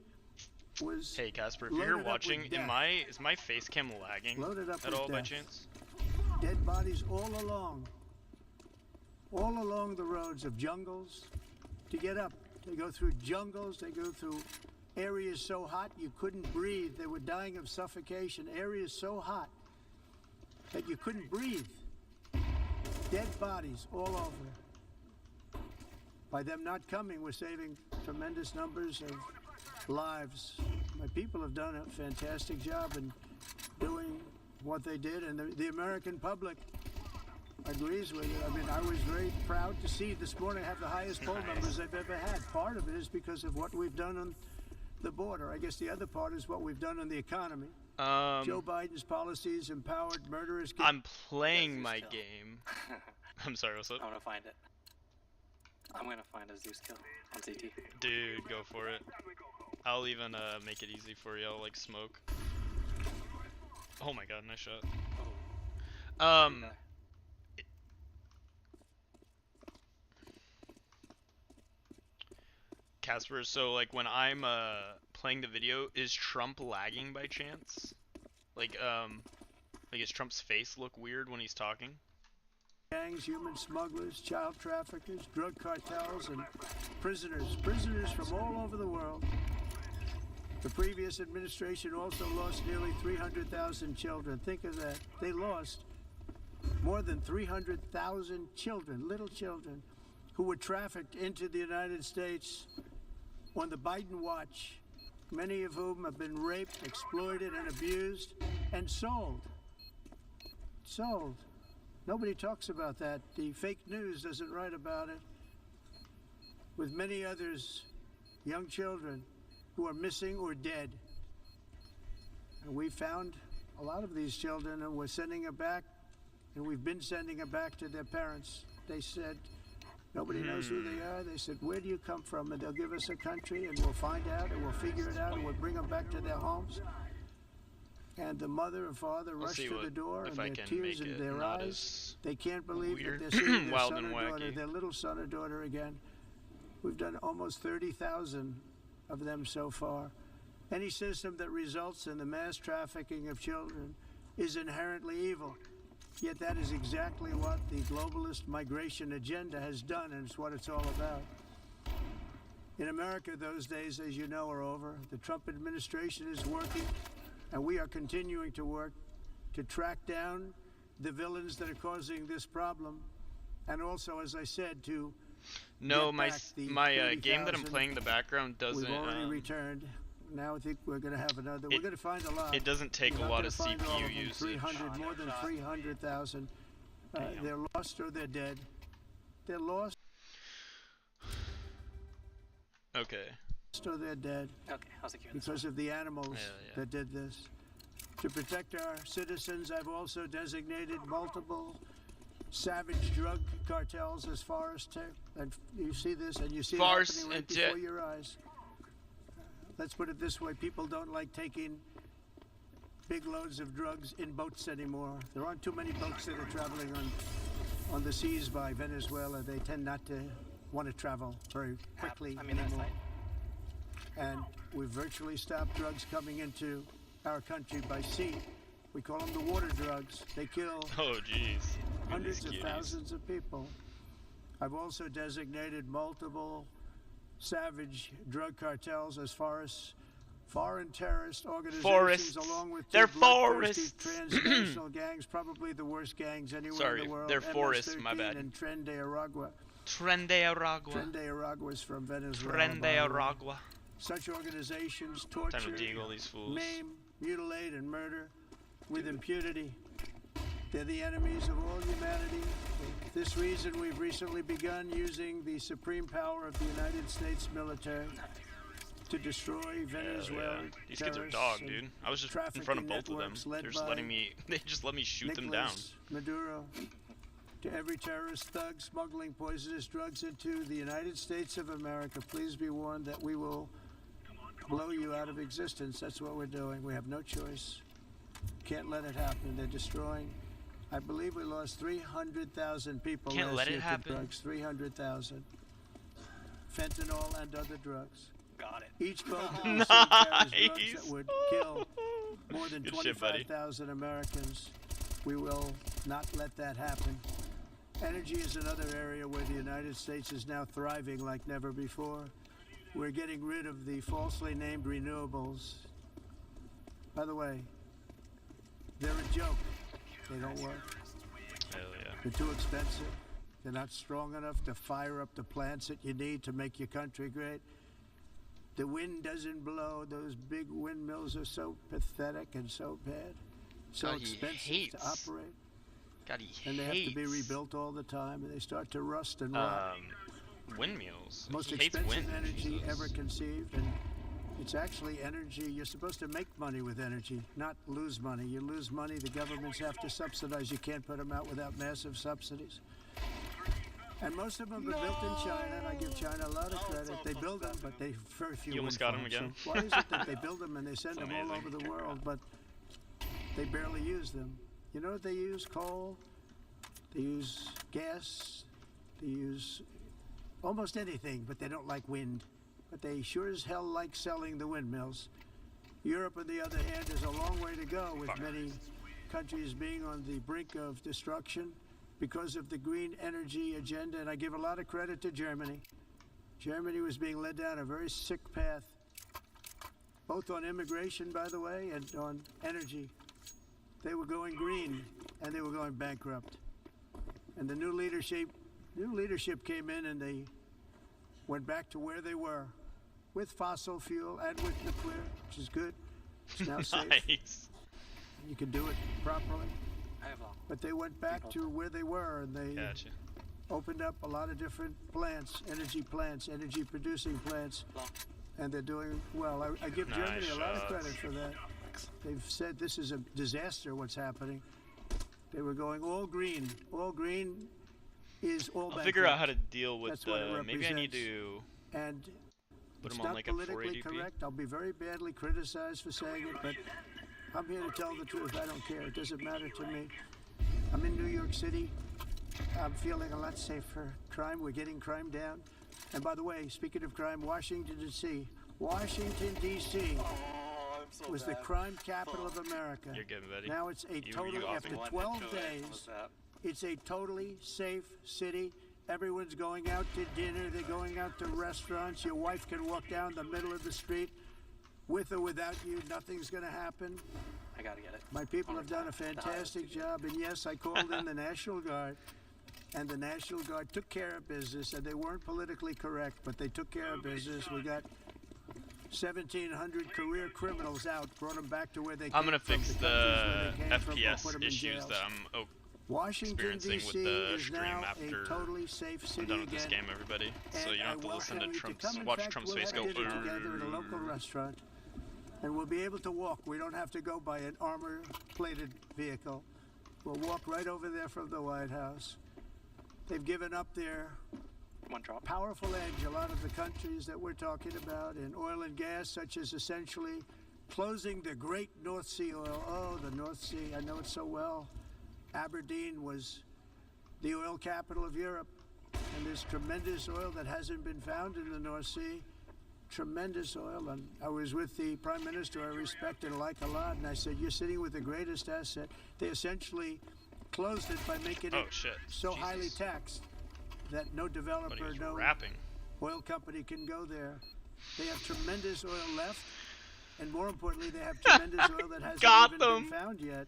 was Hey Casper, if loaded you're up watching, with death. is my face cam lagging Loaded up at with all by death. chance? Dead bodies all along the roads of jungles to get up. They go through jungles, they go through areas so hot you couldn't breathe. They were dying of suffocation. Areas so hot that you couldn't breathe. Dead bodies all over. By them not coming, we're saving tremendous numbers of lives. My people have done a fantastic job in doing what they did, and the American public agrees with it. I mean, I was very proud to see this morning have the highest poll numbers they've ever had. Part of it is because of what we've done on the border. I guess the other part is what we've done on the economy. Joe Biden's policies empowered murderers. I'm playing my game. I'm sorry, what's up? I'm gonna find it. I'm gonna find a Zeus kill on CT. Dude, go for it. I'll even make it easy for you. I'll like smoke. Oh my god, nice shot. Oh. Casper, so like when I'm playing the video, is Trump lagging by chance? Like does Trump's face look weird when he's talking? Gangs, human smugglers, child traffickers, drug cartels, and prisoners from all over the world. The previous administration also lost nearly 300,000 children. Think of that. They lost more than 300,000 children, little children, who were trafficked into the United States on the Biden watch, many of whom have been raped, exploited, and abused, and sold. Sold. Nobody talks about that. The fake news doesn't write about it. With many others, young children who are missing or dead. And we found a lot of these children, and we're sending them back, and we've been sending them back to their parents. They said, nobody knows who they are. They said, where do you come from? And they'll give us a country, and we'll find out, and we'll figure it out, and we'll bring them back to their homes. And the mother and father We'll rush see to the door, if and I their can tears make in it their not eyes. as They can't believe weird, that they're seeing their wild son and or daughter, wacky. their little son or daughter again. We've done almost 30,000 of them so far. Any system that results in the mass trafficking of children is inherently evil. Yet that is exactly what the globalist migration agenda has done, and it's what it's all about. In America, those days, as you know, are over. The Trump administration is working, and we are continuing to work to track down the villains that are causing this problem, and also, as I said, to No, get my back the game that I'm 30,000 playing in the background doesn't. We've already returned. Now I think we're going to have another. We're going to find a lot. It doesn't take We're a not lot gonna of find all CPU of them. usage. 300, more than 300,000. They're lost or they're dead. They're lost Okay. or they're dead Okay, how's it going? because of the animals Yeah. that did this. To protect our citizens, I've also designated multiple savage drug cartels as forest. And you see this, and you see it Forest happening right and before your eyes. Let's put it this way: people don't like taking big loads of drugs in boats anymore. There aren't too many boats that are traveling on the seas by Venezuela. They tend not to want to travel very quickly I mean, that's anymore. fine. And we've virtually stopped drugs coming into our country by sea. We call them the water drugs. They kill Oh jeez. hundreds of Cuties. thousands of people. I've also designated multiple savage drug cartels as far as foreign terrorist organizations, Forests. along with They're two bloodthirsty forests. transnational gangs, probably the worst gangs anywhere Sorry, in the world. they're forests, my MS-13 bad. And Tren de Aragua. Tren de Aragua. Tren de Aragua is from Venezuela. Tren de by the way. Aragua. Such organizations Time torture, to deagle these fools. maim, mutilate, and murder with impunity. They're the enemies of all humanity. For this reason, we've recently begun using the supreme power of the United States military to destroy Venezuela. Yeah. These kids are terrorists dog, and dude. I was just in front of both of them. networks led They're just by letting me. They just let me shoot them down. Nicolas Maduro. To every terrorist thug smuggling poisonous drugs into the United States of America, please be warned that we will blow you out of existence. That's what we're doing. We have no choice. Can't let it happen. They're destroying. I believe we lost 300,000 people Can't last let it year to happen. drugs. 300,000. Fentanyl and other drugs. Got it. Each boat carries drugs Nice. that would kill more than Good shit, buddy. 25,000 Americans. We will not let that happen. Energy is another area where the United States is now thriving like never before. We're getting rid of the falsely named renewables. By the way, they're a joke. They don't work. Hell yeah. They're too expensive. They're not strong enough to fire up the plants that you need to make your country great. The wind doesn't blow. Those big windmills are so pathetic and so bad. So God, he expensive hates. to operate. God, he And they hates. have to be rebuilt all the time, and they start to rust and rot. Windmills. Most He hates expensive wind. energy Jesus. ever conceived, and it's actually energy. You're supposed to make money with energy, not lose money. You lose money, the governments have to subsidize. You can't put them out without massive subsidies. And most of them are built in China, and I give China a lot of credit. They build them, but they very few. You almost wind got him farms. again. So why is it that they build them and they send It's them all amazing. over the world, but they barely use them? You know what they use? Coal. They use gas. They use almost anything, but they don't like wind. But they sure as hell like selling the windmills. Europe, on the other hand, is a long way to go, with many countries being on the brink of destruction because of the green energy agenda. And I give a lot of credit to Germany. Germany was being led down a very sick path, both on immigration, by the way, and on energy. They were going green, and they were going bankrupt. And the new leadership came in, and they went back to where they were, with fossil fuel and with nuclear, which is good. It's now safe. Nice. You can do it properly. I have But they went back to where they were, and they Gotcha. opened up a lot of different plants, energy producing plants, and they're doing well. I give Nice Germany a lot of shots. credit for that. They've said this is a disaster, what's happening. They were going all green. All green is all I'll figure out how to deal with That's what it maybe I need represents. to And put it's them on not like a politically 480p. correct. I'll be very badly criticized for saying it, but I'm here to tell the truth. I don't care. It doesn't matter to me. I'm in New York City. I'm feeling a lot safer. Crime, we're getting crime down. And by the way, speaking of crime, Washington, D.C. Washington, D.C. was the crime capital of America. You're good, buddy. Now it's a totally, after 12 days, it's a totally safe city. Everyone's going out to dinner. They're going out to restaurants. Your wife can walk down the middle of the street with or without you. Nothing's going to happen. I gotta get it. My people have done a fantastic job. And yes, I called in the National Guard. And the National Guard took care of business. And they weren't politically correct, but they took care of business. We got 1,700 career criminals out, brought them back to where they came I'm gonna from, fix the the countries where they came from, or FPS put them in issues jails. that I'm Washington, experiencing D.C. with the is stream now after a totally safe city I'm done with this again. game, everybody. So And you don't have to I listen to welcome you Trump's come. In watch fact, Trump's we'll face have go. dinner together at a local restaurant, and we'll be able to walk. We don't have to go by an armor-plated vehicle. We'll walk right over there from the White House. They've given up their One drop. powerful edge, a lot of the countries that we're talking about in oil and gas, such as essentially closing the great North Sea oil. Oh, the North Sea, I know it so well. Aberdeen was the oil capital of Europe, and there's tremendous oil that hasn't been found in the North Sea. Tremendous oil. And I was with the Prime Minister I respect and like a lot, and I said, you're sitting with the greatest asset. They essentially closed it by making it so highly taxed that no developer, no rapping. oil company can go there. They have tremendous oil left, and more importantly, they have tremendous oil that hasn't even been found yet.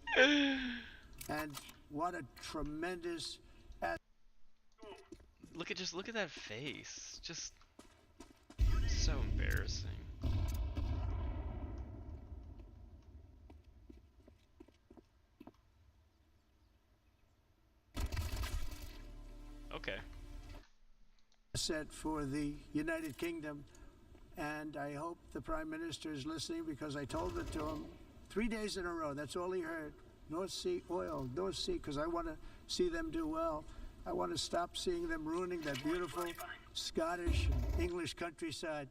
And what a tremendous Look at that face. Just so embarrassing. Okay. asset for the United Kingdom. And I hope the Prime Minister is listening, because I told it to him 3 days in a row. That's all he heard. North Sea oil, North Sea, because I want to see them do well. I want to stop seeing them ruining that beautiful Scottish and English countryside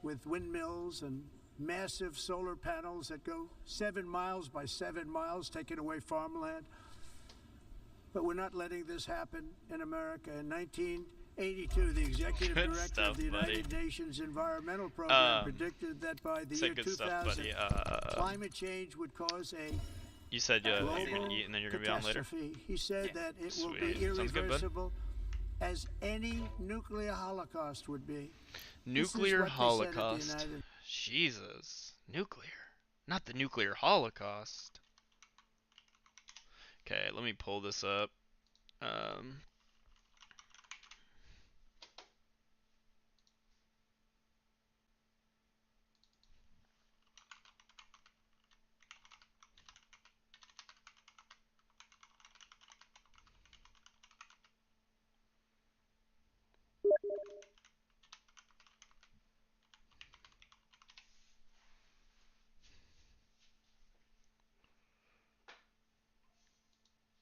with windmills and massive solar panels that go 7 miles by 7 miles, taking away farmland. But we're not letting this happen in America. In 1982, the executive director of the United Nations Environmental Program predicted that by the year 2000, climate change would cause a You said you're global gonna eat and then you're gonna be on later. catastrophe. He said that it will Sweet. be Sounds good, bud. irreversible, as any nuclear holocaust would be. Nuclear This is what they said at the holocaust. United- Jesus. Nuclear. Not the nuclear holocaust. Okay, let me pull this up.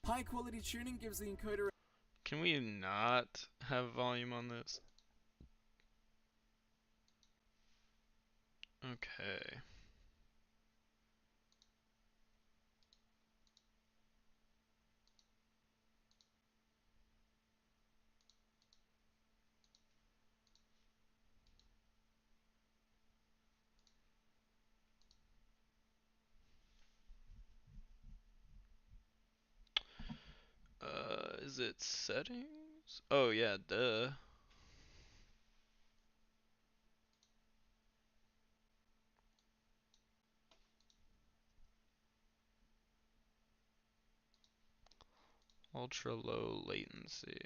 High quality tuning gives the encoder. Can we not have volume on this? Okay. Is it settings? Oh yeah, duh. Ultra low latency.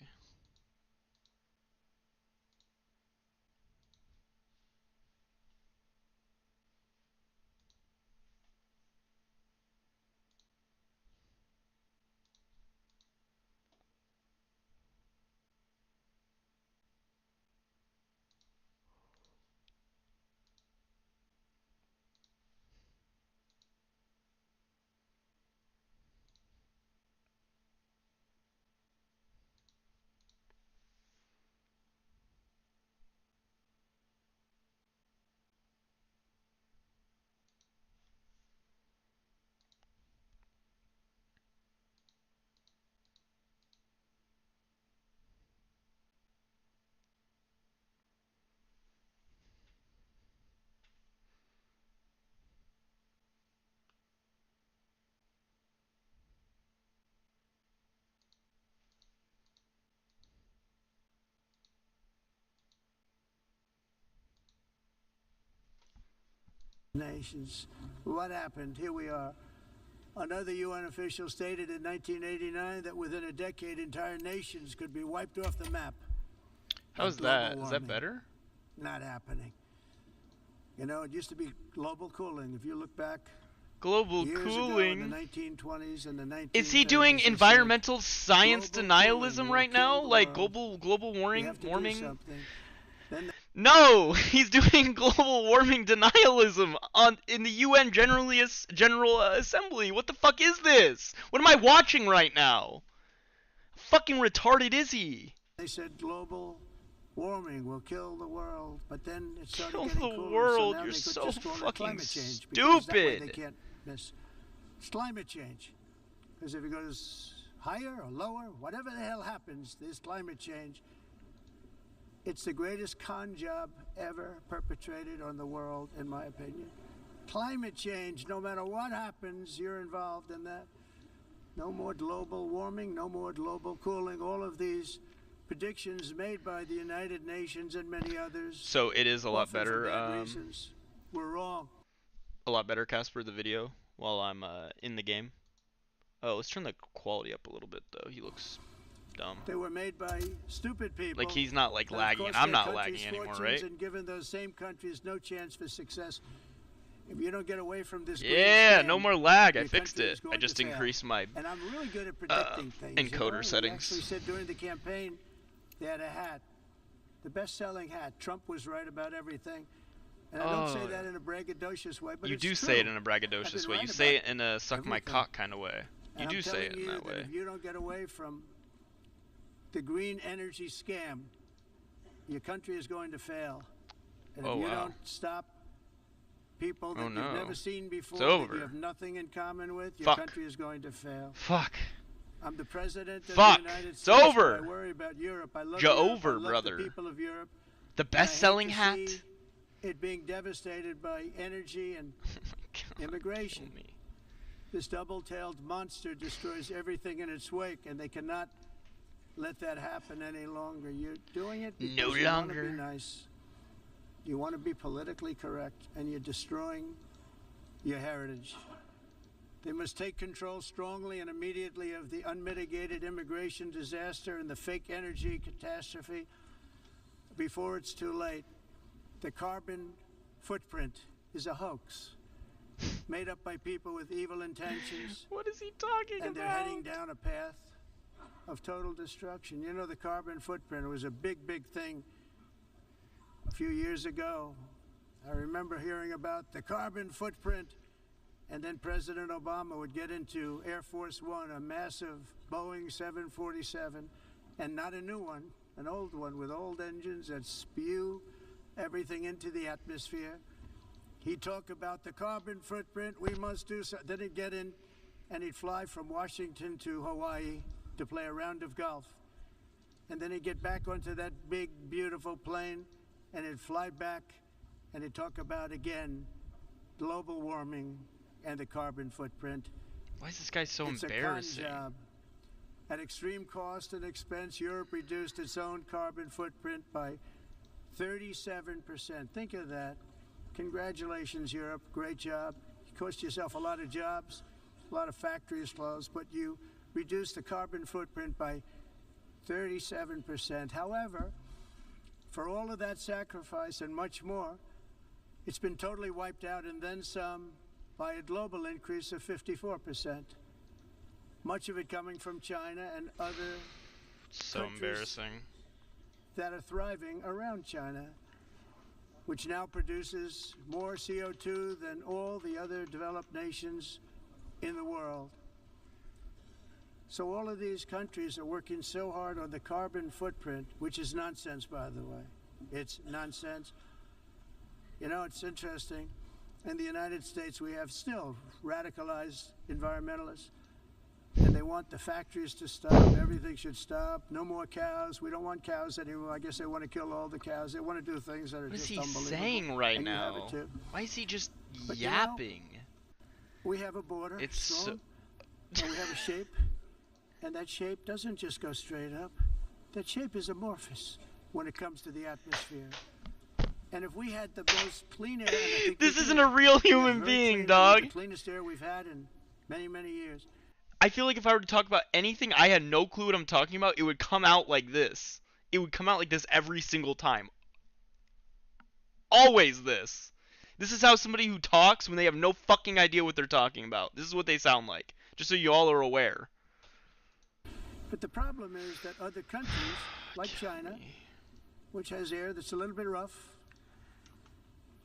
nations. What happened? Here we are. Another UN official stated in 1989 that within a decade, entire nations could be wiped off the map. How's that? Is that better? Not happening. You know, it used to be global cooling. If you look back Global years cooling. ago in the 1920s and the 1930s, Is he doing they said, environmental science global denialism cooling right will kill now? the Like world. global We warming? have to do Warming? something. Then No, he's doing global warming denialism in the UN General Assembly. What the fuck is this? What am I watching right now? How fucking retarded is he? they said global warming will kill the world, but then it started Kill getting the cooler, world, so now you're they could so just call it fucking climate change, because that way they stupid. can't miss. It's climate change. Because if it goes higher or lower, whatever the hell happens, there's climate change. It's the greatest con job ever perpetrated on the world, in my opinion. Climate change, no matter what happens, you're involved in that. No more global warming, no more global cooling. All of these predictions made by the United Nations and many others. So it is a lot often for better. bad reasons, were wrong. A lot better, Casper, the video while I'm in the game. Oh, let's turn the quality up a little bit though. He looks dumb. They were made by stupid people. Like he's not like that lagging, and cost I'm their not countries lagging anymore, fortunes right? And given those same countries no chance for success. If you don't get away from this, Yeah, no more lag. I your fixed country it. is going I just to fail. increased my And I'm really good at predicting things. encoder We settings. actually said during the campaign, they had a hat, the best-selling hat. Trump was right about everything. And I don't say that in a braggadocious way, but you it's do true. say it in a I've braggadocious been way. right You say about it in a suck my everything. cock kind of way. You And do I'm say it telling in you that way. if you don't get away from the green energy scam, your country is going to fail. And if Oh, you wow. don't stop people that Oh, you've no. never seen before, It's over. that you have nothing in common with, your Fuck. country is going to fail. Fuck. I'm the president of Fuck. the United It's States. over. But I worry about Europe. I love You're Europe. over, I love brother. the people of Europe. The And I hate best-selling to hat. see it being devastated by energy and Oh my God, immigration. kill me. This double-tailed monster destroys everything in its wake, and they cannot let that happen any longer. You're doing it because No you want to longer. be nice. You want to be politically correct, and you're destroying your heritage. They must take control strongly and immediately of the unmitigated immigration disaster and the fake energy catastrophe before it's too late. The carbon footprint is a hoax made up by people with evil intentions, What is he talking and they're about? heading down a path of total destruction. You know, the carbon footprint was a big, big thing a few years ago. I remember hearing about the carbon footprint, and then President Obama would get into Air Force One, a massive Boeing 747, and not a new one, an old one with old engines that spew everything into the atmosphere. He'd talk about the carbon footprint, we must do so. Then he'd get in and he'd fly from Washington to Hawaii to play a round of golf. And then he'd get back onto that big, beautiful plane and he'd fly back and he'd talk about, again, global warming and the carbon footprint. Why is this guy so It's embarrassing? a con job. At extreme cost and expense, Europe reduced its own carbon footprint by 37%. Think of that. Congratulations, Europe. Great job. You cost yourself a lot of jobs, a lot of factories closed, but you reduced the carbon footprint by 37%. However, for all of that sacrifice and much more, it's been totally wiped out and then some by a global increase of 54%. Much of it coming from China and other So countries embarrassing. that are thriving around China, which now produces more CO2 than all the other developed nations in the world. So all of these countries are working so hard on the carbon footprint, which is nonsense, by the way. It's nonsense. You know, it's interesting. In the United States, we have still radicalized environmentalists. And they want the factories to stop. Everything should stop. No more cows. We don't want cows anymore. I guess they want to kill all the cows. They want to do things that are What is just he unbelievable. saying right And you have now? it too. Why is he just But you know, yapping? We have a border, It's so- strong, and we have a shape. And that shape doesn't just go straight up. That shape is amorphous when it comes to the atmosphere. And And if we had the most clean air, and I think This we isn't do, a real we have human very being, clean air, dog. the cleanest air we've had in many, many years. I feel like if I were to talk about anything I had no clue what I'm talking about, it would come out like this. It would come out like this every single time. Always this. This is how somebody who talks when they have no fucking idea what they're talking about. This is what they sound like. Just so you all are aware. But the problem is that other countries, like China, which has air that's a little bit rough,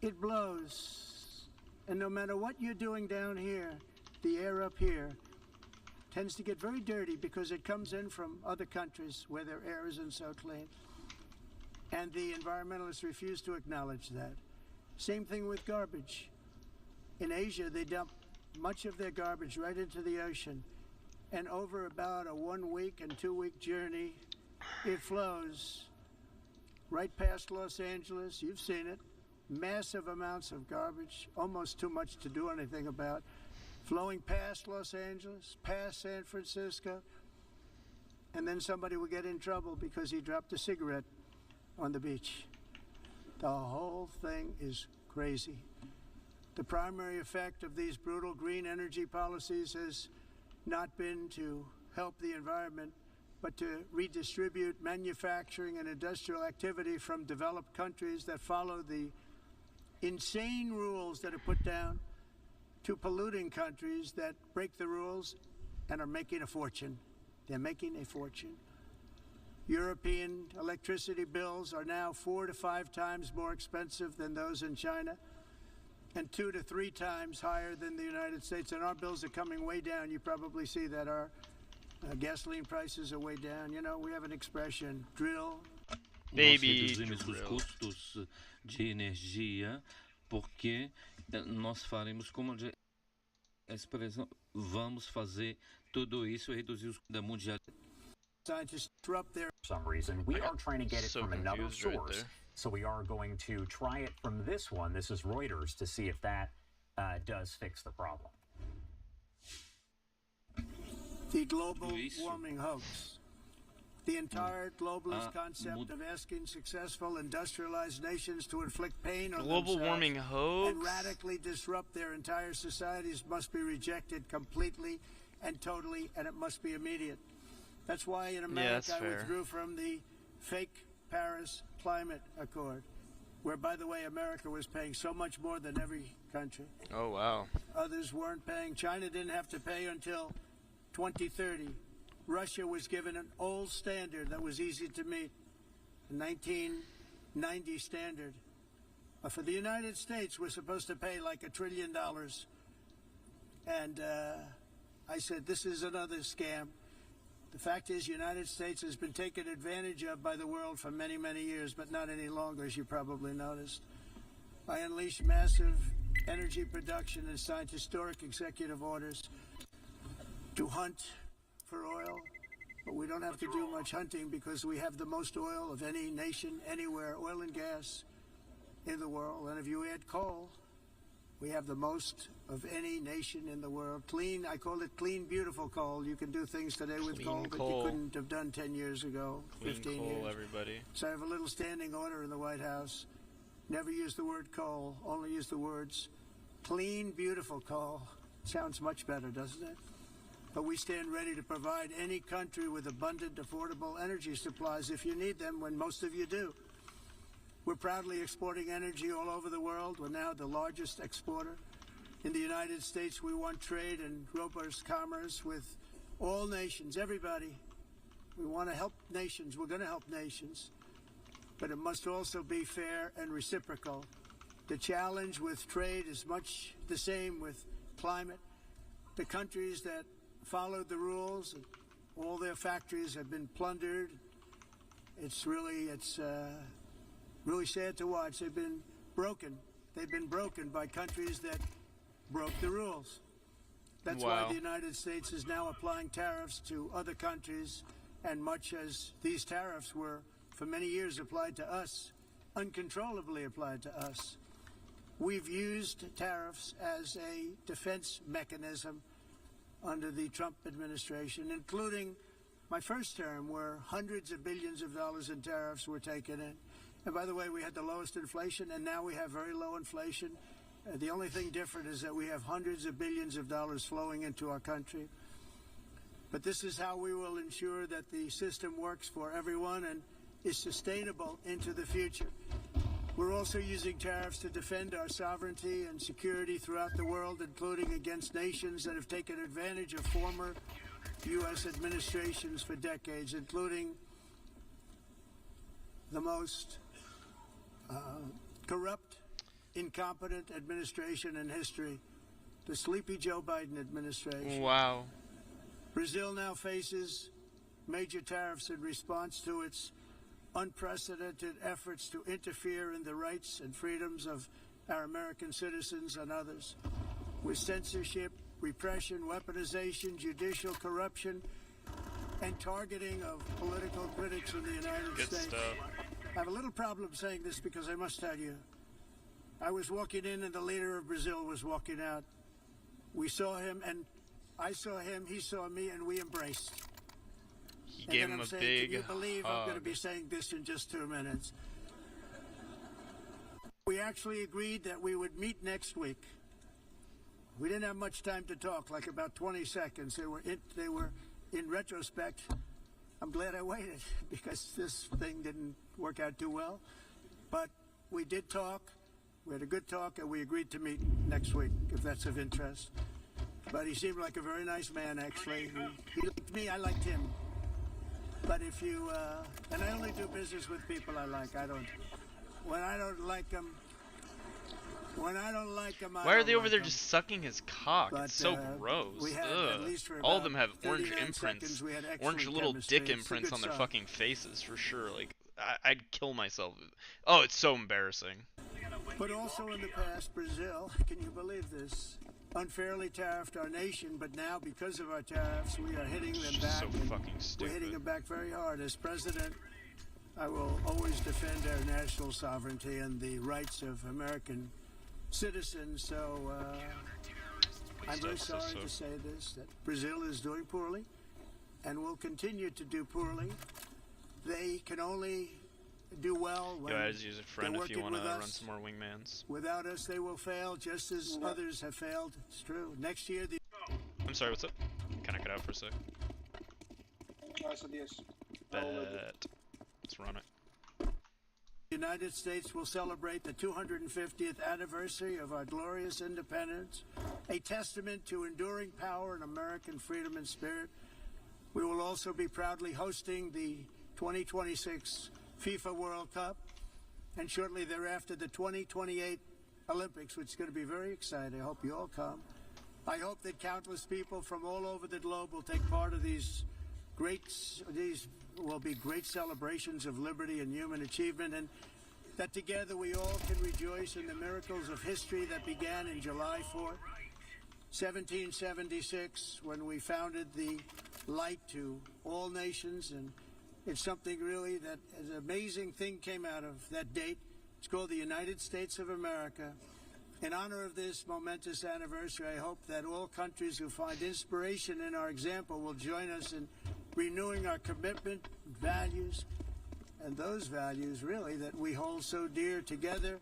it blows. And no matter what you're doing down here, the air up here tends to get very dirty because it comes in from other countries where their air isn't so clean. And the environmentalists refuse to acknowledge that. Same thing with garbage. In Asia, they dump much of their garbage right into the ocean. And over about a 1 week and 2 week journey, it flows right past Los Angeles. You've seen it. Massive amounts of garbage, almost too much to do anything about. Flowing past Los Angeles, past San Francisco. And then somebody will get in trouble because he dropped a cigarette on the beach. The whole thing is crazy. The primary effect of these brutal green energy policies has not been to help the environment, but to redistribute manufacturing and industrial activity from developed countries that follow the insane rules that are put down to polluting countries that break the rules and are making a fortune. They're making a fortune. European electricity bills are now 4 to 5 times more expensive than those in China, and 2 to 3 times higher than the United States. And our bills are coming way down. You probably see that our gasoline prices are way down. You know, we have an expression, drill. Baby Nós reduzimos os drill. custos de energia porque nós faremos como a expressão, vamos fazer tudo isso e reduzir os da mundial. Scientists disrupt their For some reason, we are trying to get it so from another confused right source. there. So we are going to try it from this one. This is Reuters to see if that does fix the problem. the global Isso. warming hoax. The entire globalist Ah, concept of asking successful industrialized nations to inflict pain on Global themselves warming hoax? and radically disrupt their entire societies must be rejected completely and totally, and it must be immediate. That's why in America that's I fair. withdrew from the fake Paris Climate Accord, where, by the way, America was paying so much more than every country. Oh, wow. Others weren't paying. China didn't have to pay until 2030. Russia was given an old standard that was easy to meet, a 1990 standard. For the United States, we're supposed to pay like $1 trillion. And I said, this is another scam. The fact is, the United States has been taken advantage of by the world for many, many years, but not any longer, as you probably noticed. I unleashed massive energy production and signed historic executive orders to hunt for oil, but we don't have to do much hunting because we have the most oil of any nation anywhere, oil and gas in the world. And if you add coal, we have the most of any nation in the world. Clean, I call it clean, beautiful coal. You can do things today with Clean coal that coal. you couldn't have done 10 years ago, Clean 15 coal, years. everybody. So I have a little standing order in the White House. Never use the word coal, only use the words clean, beautiful coal. Sounds much better, doesn't it? But we stand ready to provide any country with abundant, affordable energy supplies if you need them, when most of you do. We're proudly exporting energy all over the world. We're now the largest exporter. In the United States, we want trade and robust commerce with all nations, everybody. We want to help nations. We're going to help nations. But it must also be fair and reciprocal. The challenge with trade is much the same with climate. The countries that followed the rules, and all their factories have been plundered. It's really sad to watch. They've been broken. They've been broken by countries that broke the rules. That's why Wow. the United States is now applying tariffs to other countries, and much as these tariffs were for many years applied to us, uncontrollably applied to us. We've used tariffs as a defense mechanism under the Trump administration, including my first term, where hundreds of billions of dollars in tariffs were taken in. And by the way, we had the lowest inflation, and now we have very low inflation. The only thing different is that we have hundreds of billions of dollars flowing into our country. But this is how we will ensure that the system works for everyone and is sustainable into the future. We're also using tariffs to defend our sovereignty and security throughout the world, including against nations that have taken advantage of former U.S. administrations for decades, including the most corrupt, incompetent administration in history, the sleepy Joe Biden administration. Wow. Brazil now faces major tariffs in response to its unprecedented efforts to interfere in the rights and freedoms of our American citizens and others, with censorship, repression, weaponization, judicial corruption, and targeting of political critics in the United Good States. stuff. I have a little problem saying this because I must tell you, I was walking in and the leader of Brazil was walking out. We saw him and I saw him, he saw me, and we embraced. He And gave then him I'm a saying, big can you believe I'm going to hug. be saying this in just 2 minutes? We actually agreed that we would meet next week. We didn't have much time to talk, like about 20 seconds. They were in retrospect, I'm glad I waited because this thing didn't work out too well. But we did talk. We had a good talk, and we agreed to meet next week, if that's of interest. But he seemed like a very nice man, actually. He liked me, I liked him. But if you, and I only do business with people I like. When I don't like them, Why are they over there just sucking his cock? But, It's so gross. we had, Ugh. at least for All of them about have orange 39 imprints. seconds, we had Orange excellent little chemistry. dick It's a imprints good on their song. fucking faces for sure. Like, I'd kill myself. Oh, it's so embarrassing. But also in the past, Brazil, can you believe this, unfairly tariffed our nation, but now because of our tariffs, we are hitting them It's back. so and fucking we're hitting stupid. them back very hard. As president, I will always defend our national sovereignty and the rights of American citizens. So I'm very sorry to say this, that Brazil is doing poorly and will continue to do poorly. They can only do well when Yo, I'd use a friend they're if you working want to with run us. some more wingmans. Without us, they will fail, just as others have failed. It's true. Next year, the I'm sorry, what's up? Can I cut out for a sec? Bet. Let's run it. United States will celebrate the 250th anniversary of our glorious independence, a testament to enduring power and American freedom and spirit. We will also be proudly hosting the 2026 FIFA World Cup, and shortly thereafter the 2028 Olympics, which is going to be very exciting. I hope you all come. I hope that countless people from all over the globe will take part of these will be great celebrations of liberty and human achievement, and that together we all can rejoice in the miracles of history that began in July 4th, 1776, when we founded the light to all nations. And it's something really that an amazing thing came out of that date. It's called the United States of America. In honor of this momentous anniversary, I hope that all countries who find inspiration in our example will join us in renewing our commitment, values, and those values really that we hold so dear together.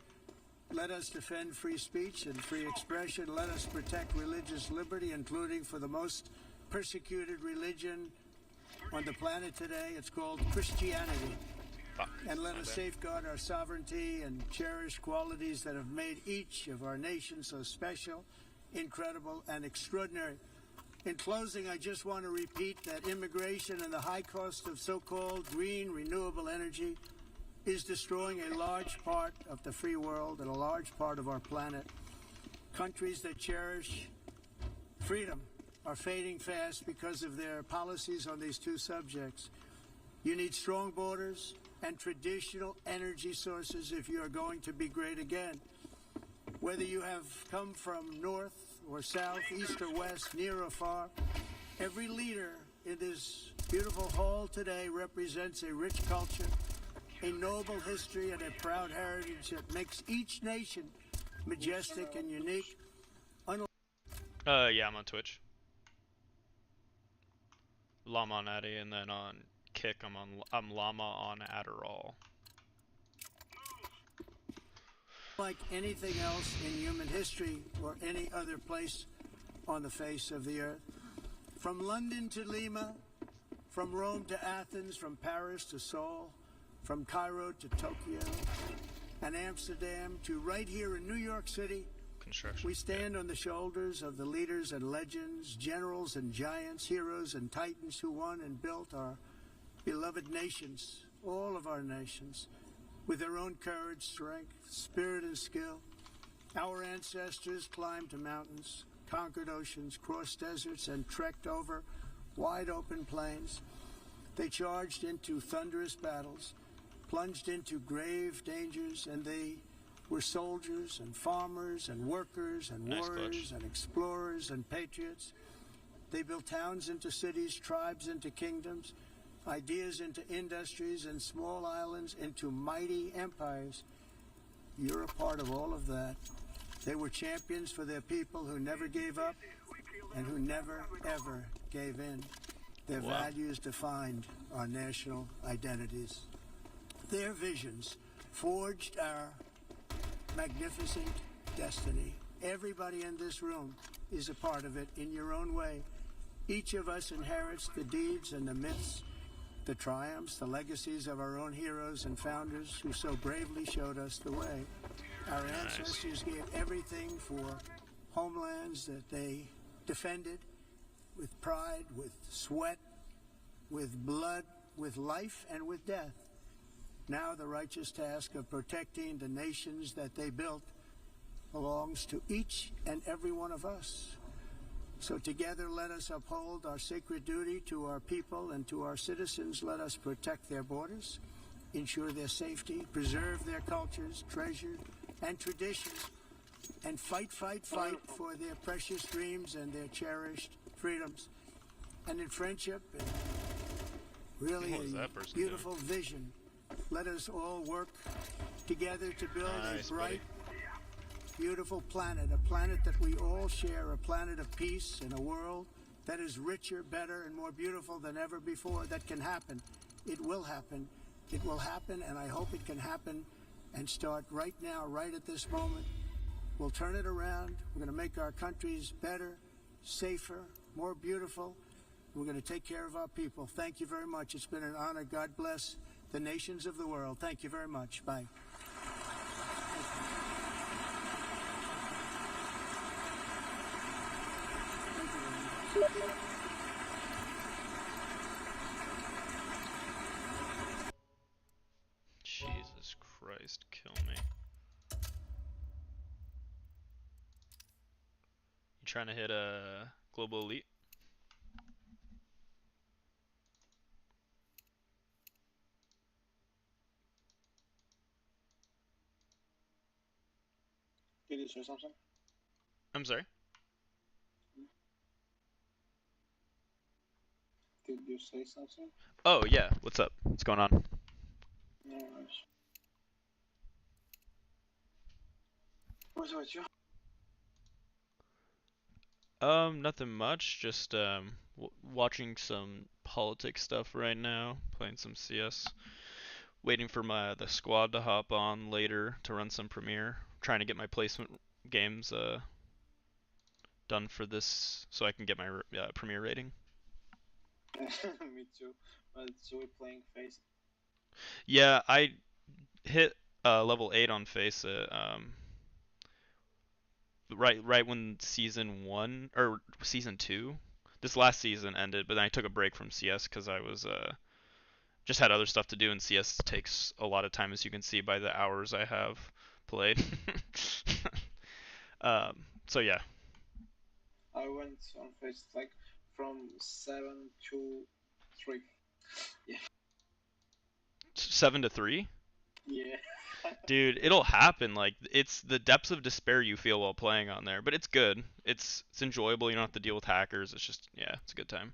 Let us defend free speech and free expression. Let us protect religious liberty, including for the most persecuted religion on the planet today. It's called Christianity. Fuck. And let us safeguard our sovereignty and cherish qualities that have made each of our nations so special, incredible, and extraordinary. In closing, I just want to repeat that immigration and the high cost of so-called green renewable energy is destroying a large part of the free world and a large part of our planet. Countries that cherish freedom are fading fast because of their policies on these two subjects. You need strong borders and traditional energy sources if you are going to be great again. Whether you have come from north or south, east or west, near or far, every leader in this beautiful hall today represents a rich culture, a noble history, and a proud heritage that makes each nation majestic and unique. Yeah, I'm on Twitch. Llama on Addy, and then on Kick, I'm Llama on Adderall. like anything else in human history or any other place on the face of the earth. From London to Lima, from Rome to Athens, from Paris to Seoul, from Cairo to Tokyo and Amsterdam to right here in New York City, Construction. we stand on the shoulders of the leaders and legends, generals and giants, heroes and titans who won and built our beloved nations, all of our nations, with their own courage, strength, spirit, and skill. Our ancestors climbed mountains, conquered oceans, crossed deserts, and trekked over wide open plains. They charged into thunderous battles, plunged into grave dangers, and they were soldiers and farmers and workers and Nice warriors clutch. and explorers and patriots. They built towns into cities, tribes into kingdoms, ideas into industries, and small islands into mighty empires. You're a part of all of that. They were champions for their people who never gave up and who never, ever gave in. Their Wow. values defined our national identities. Their visions forged our magnificent destiny. Everybody in this room is a part of it in your own way. Each of us inherits the deeds and the myths, the triumphs, the legacies of our own heroes and founders who so bravely showed us the way. Our ancestors gave everything for homelands that they defended with pride, with sweat, with blood, with life, and with death. Now the righteous task of protecting the nations that they built belongs to each and every one of us. So together let us uphold our sacred duty to our people and to our citizens. Let us protect their borders, ensure their safety, preserve their cultures, treasure, and traditions, and fight for their precious dreams and their cherished freedoms. And in friendship, and really What was a that person beautiful vision, let us all work together to build Nice, a bright, buddy. beautiful planet, a planet that we all share, a planet of peace and a world that is richer, better, and more beautiful than ever before. That can happen. It will happen. It will happen, and I hope it can happen and start right now, right at this moment. We'll turn it around. We're going to make our countries better, safer, more beautiful. We're going to take care of our people. Thank you very much. It's been an honor. God bless the nations of the world. Thank you very much. Bye. Jesus Christ, kill me. You trying to hit a global elite? Did you say something? I'm sorry? Did you say something? Oh, yeah. What's up? What's going on? No worries. What's with you? Nothing much. Just watching some politics stuff right now. Playing some CS. Waiting for the squad to hop on later to run some Premiere. Trying to get my placement games done for this so I can get my Premiere rating. Me too. But so we're playing face. Yeah, I hit level 8 on Face right when season 1 or season 2. This last season ended, but then I took a break from CS because I was just had other stuff to do, and CS takes a lot of time, as you can see by the hours I have played. So yeah. I went on face like from 7 to 3. Yeah. 7 to 3? Yeah. Dude, it'll happen. Like, it's the depths of despair you feel while playing on there, but it's good. It's enjoyable. You don't have to deal with hackers. It's just, yeah, it's a good time.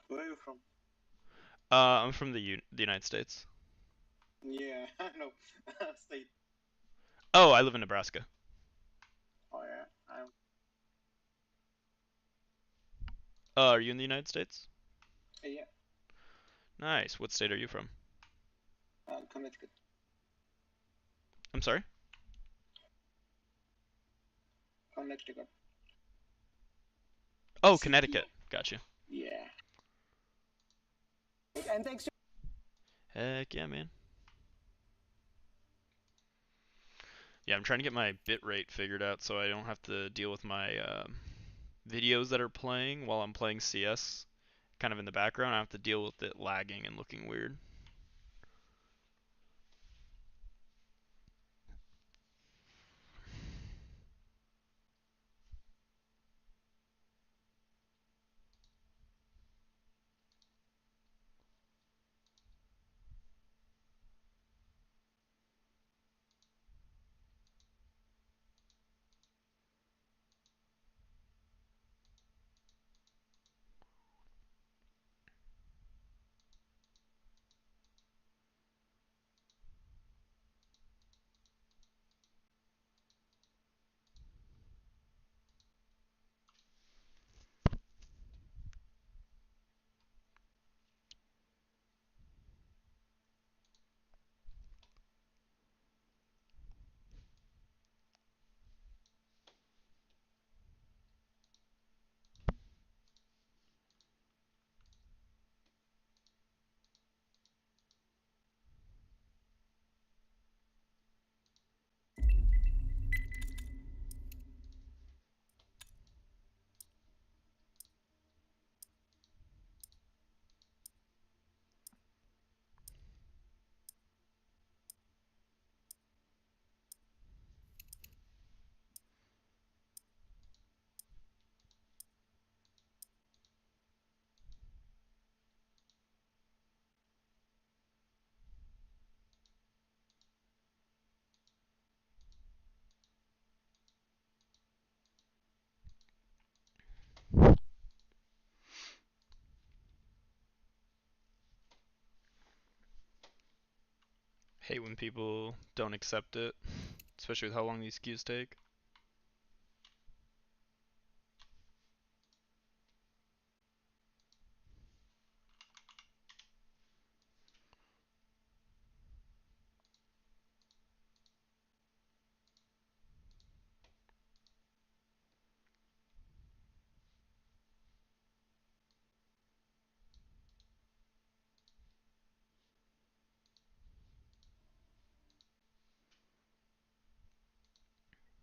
Where are you from? I'm from the United States. Yeah, I know. State. Oh, I live in Nebraska. Oh yeah, I'm Are you in the United States? yeah. Nice. What state are you from? Connecticut. I'm sorry? Connecticut. Oh, City. Connecticut. Gotcha. Yeah. And thanks to Heck yeah, man. Yeah, I'm trying to get my bitrate figured out so I don't have to deal with my videos that are playing while I'm playing CS kind of in the background. I have to deal with it lagging and looking weird. Hate when people don't accept it, especially with how long these queues take.